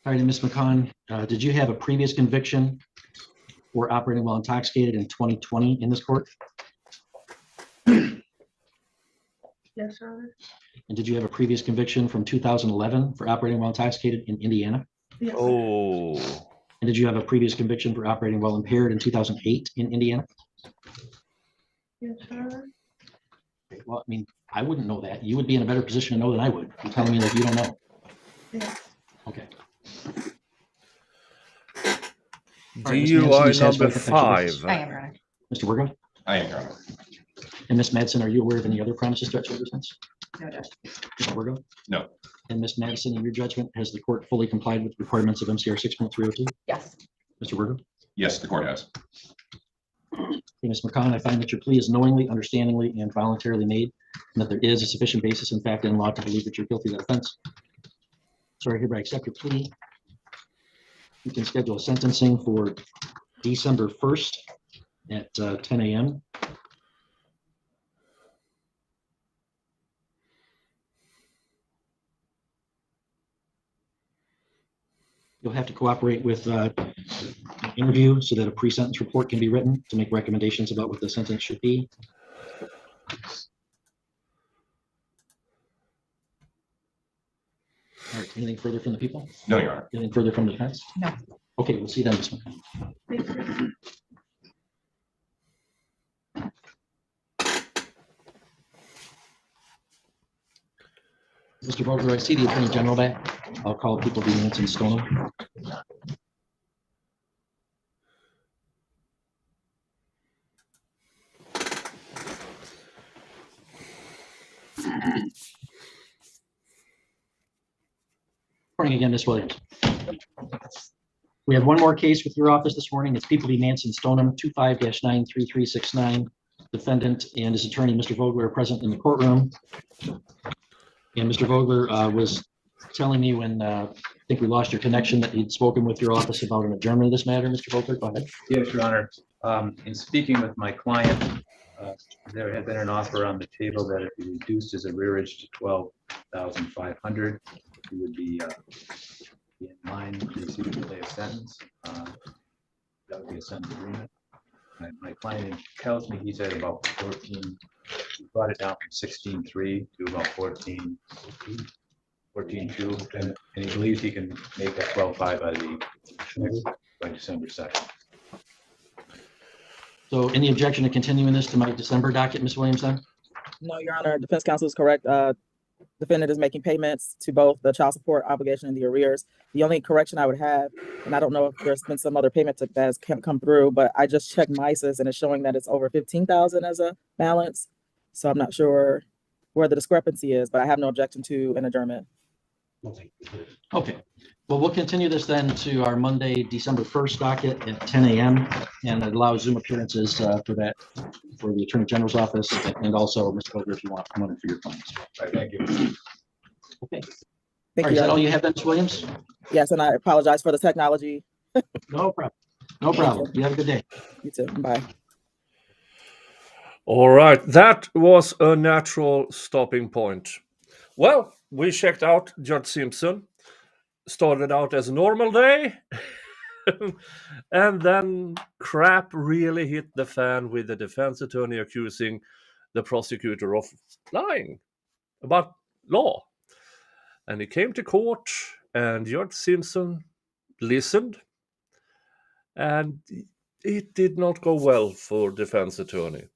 All right, and Ms. McCon, did you have a previous conviction for operating while intoxicated in 2020 in this court? Yes, Your Honor. And did you have a previous conviction from 2011 for operating while intoxicated in Indiana? Yes. Oh. And did you have a previous conviction for operating while impaired in 2008 in Indiana? Yes, Your Honor. Okay, well, I mean, I wouldn't know that. You would be in a better position to know than I would. You're telling me that you don't know. Yes. Okay. DUI number 5. I am, Your Honor. Mr. Wirgo? I am, Your Honor. And Ms. Madison, are you aware of any other promises, threats, or resistance? No, Judge. Mr. Wirgo? No. And Ms. Madison, in your judgment, has the court fully complied with requirements of MCR 6.302? Yes. Mr. Wirgo? Yes, the court has. Okay, Ms. McCon, I find that your plea is knowingly, understandingly, and voluntarily made and that there is a sufficient basis in fact and law to believe that you're guilty of that offense. So I hereby accept your plea. We can schedule a sentencing for December 1st at 10 a.m. You'll have to cooperate with an interview so that a pre-sentence report can be written to make recommendations about what the sentence should be. All right, anything further from the people? No, Your Honor. Anything further from the defense? No. Okay, we'll see you then, Ms. McCann. Mr. Vogler, I see the Attorney General back. I'll call people to the minutes and stone them. Morning again, Ms. Williams. We have one more case with your office this morning. It's People v. Manson Stoneham, 25-93369. Defendant and his attorney, Mr. Vogler, are present in the courtroom. And Mr. Vogler was telling me when I think we lost your connection that he'd spoken with your office about an adjournment of this matter. Mr. Vogler, go ahead. Yes, Your Honor. In speaking with my client, there had been an offer on the table that if he reduced his arrearage to $12,500, he would be in line to receive a sentence. That would be a sentence agreement. My client tells me he's at about 14. He brought it down from 16.3 to about 14.2, and he believes he can make that 12.5 by December 2nd. So any objection to continuing this to my December docket, Ms. Williams, then? No, Your Honor, defense counsel is correct. Defendant is making payments to both the child support obligation and the arrears. The only correction I would have, and I don't know if there's been some other payment that has come through, but I just checked MISIS and it's showing that it's over 15,000 as a balance. So I'm not sure where the discrepancy is, but I have no objection to an adjournment. Okay, well, we'll continue this then to our Monday, December 1st docket at 10 a.m. and allow Zoom appearances for that, for the Attorney General's office, and also Mr. Vogler, if you want to come on for your clients. Right, thank you. Okay. Thank All right, you. is that all you have then, Ms. Williams? Yes, and I apologize for the technology. No problem. No problem. You have a good day. You too. Bye. All right, that was a natural stopping point. Well, we checked out Judge Simpson. Started out as a normal day, and then crap really hit the fan with the defense attorney accusing the prosecutor of lying about law. And he came to court, and Judge Simpson listened, and it did not go well for defense attorney.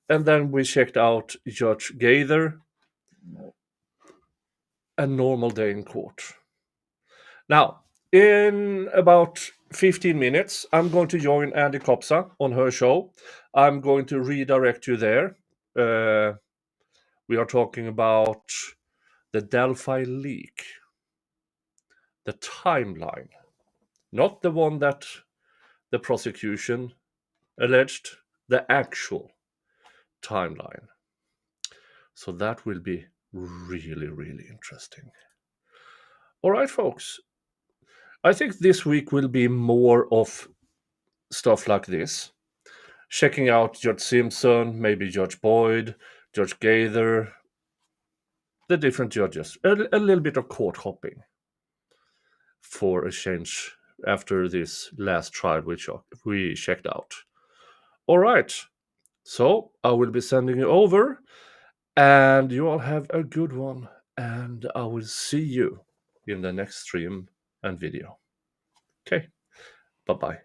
And then we checked out Judge Gaither. A normal day in court. Now, in about 15 minutes, I'm going to join Andy Kopsa on her show. I'm going to redirect you there. We are talking about the Delphi leak, the timeline, not the one that the prosecution alleged, the actual timeline. So that will be really, really interesting. All right, folks. I think this week will be more of stuff like this. Checking out Judge Simpson, maybe Judge Boyd, Judge Gaither, the different judges. A little bit of court hopping for a change after this last trial which we checked out. All right. So I will be sending you over. And you all have a good one, and I will see you in the next stream and video. Okay, bye-bye.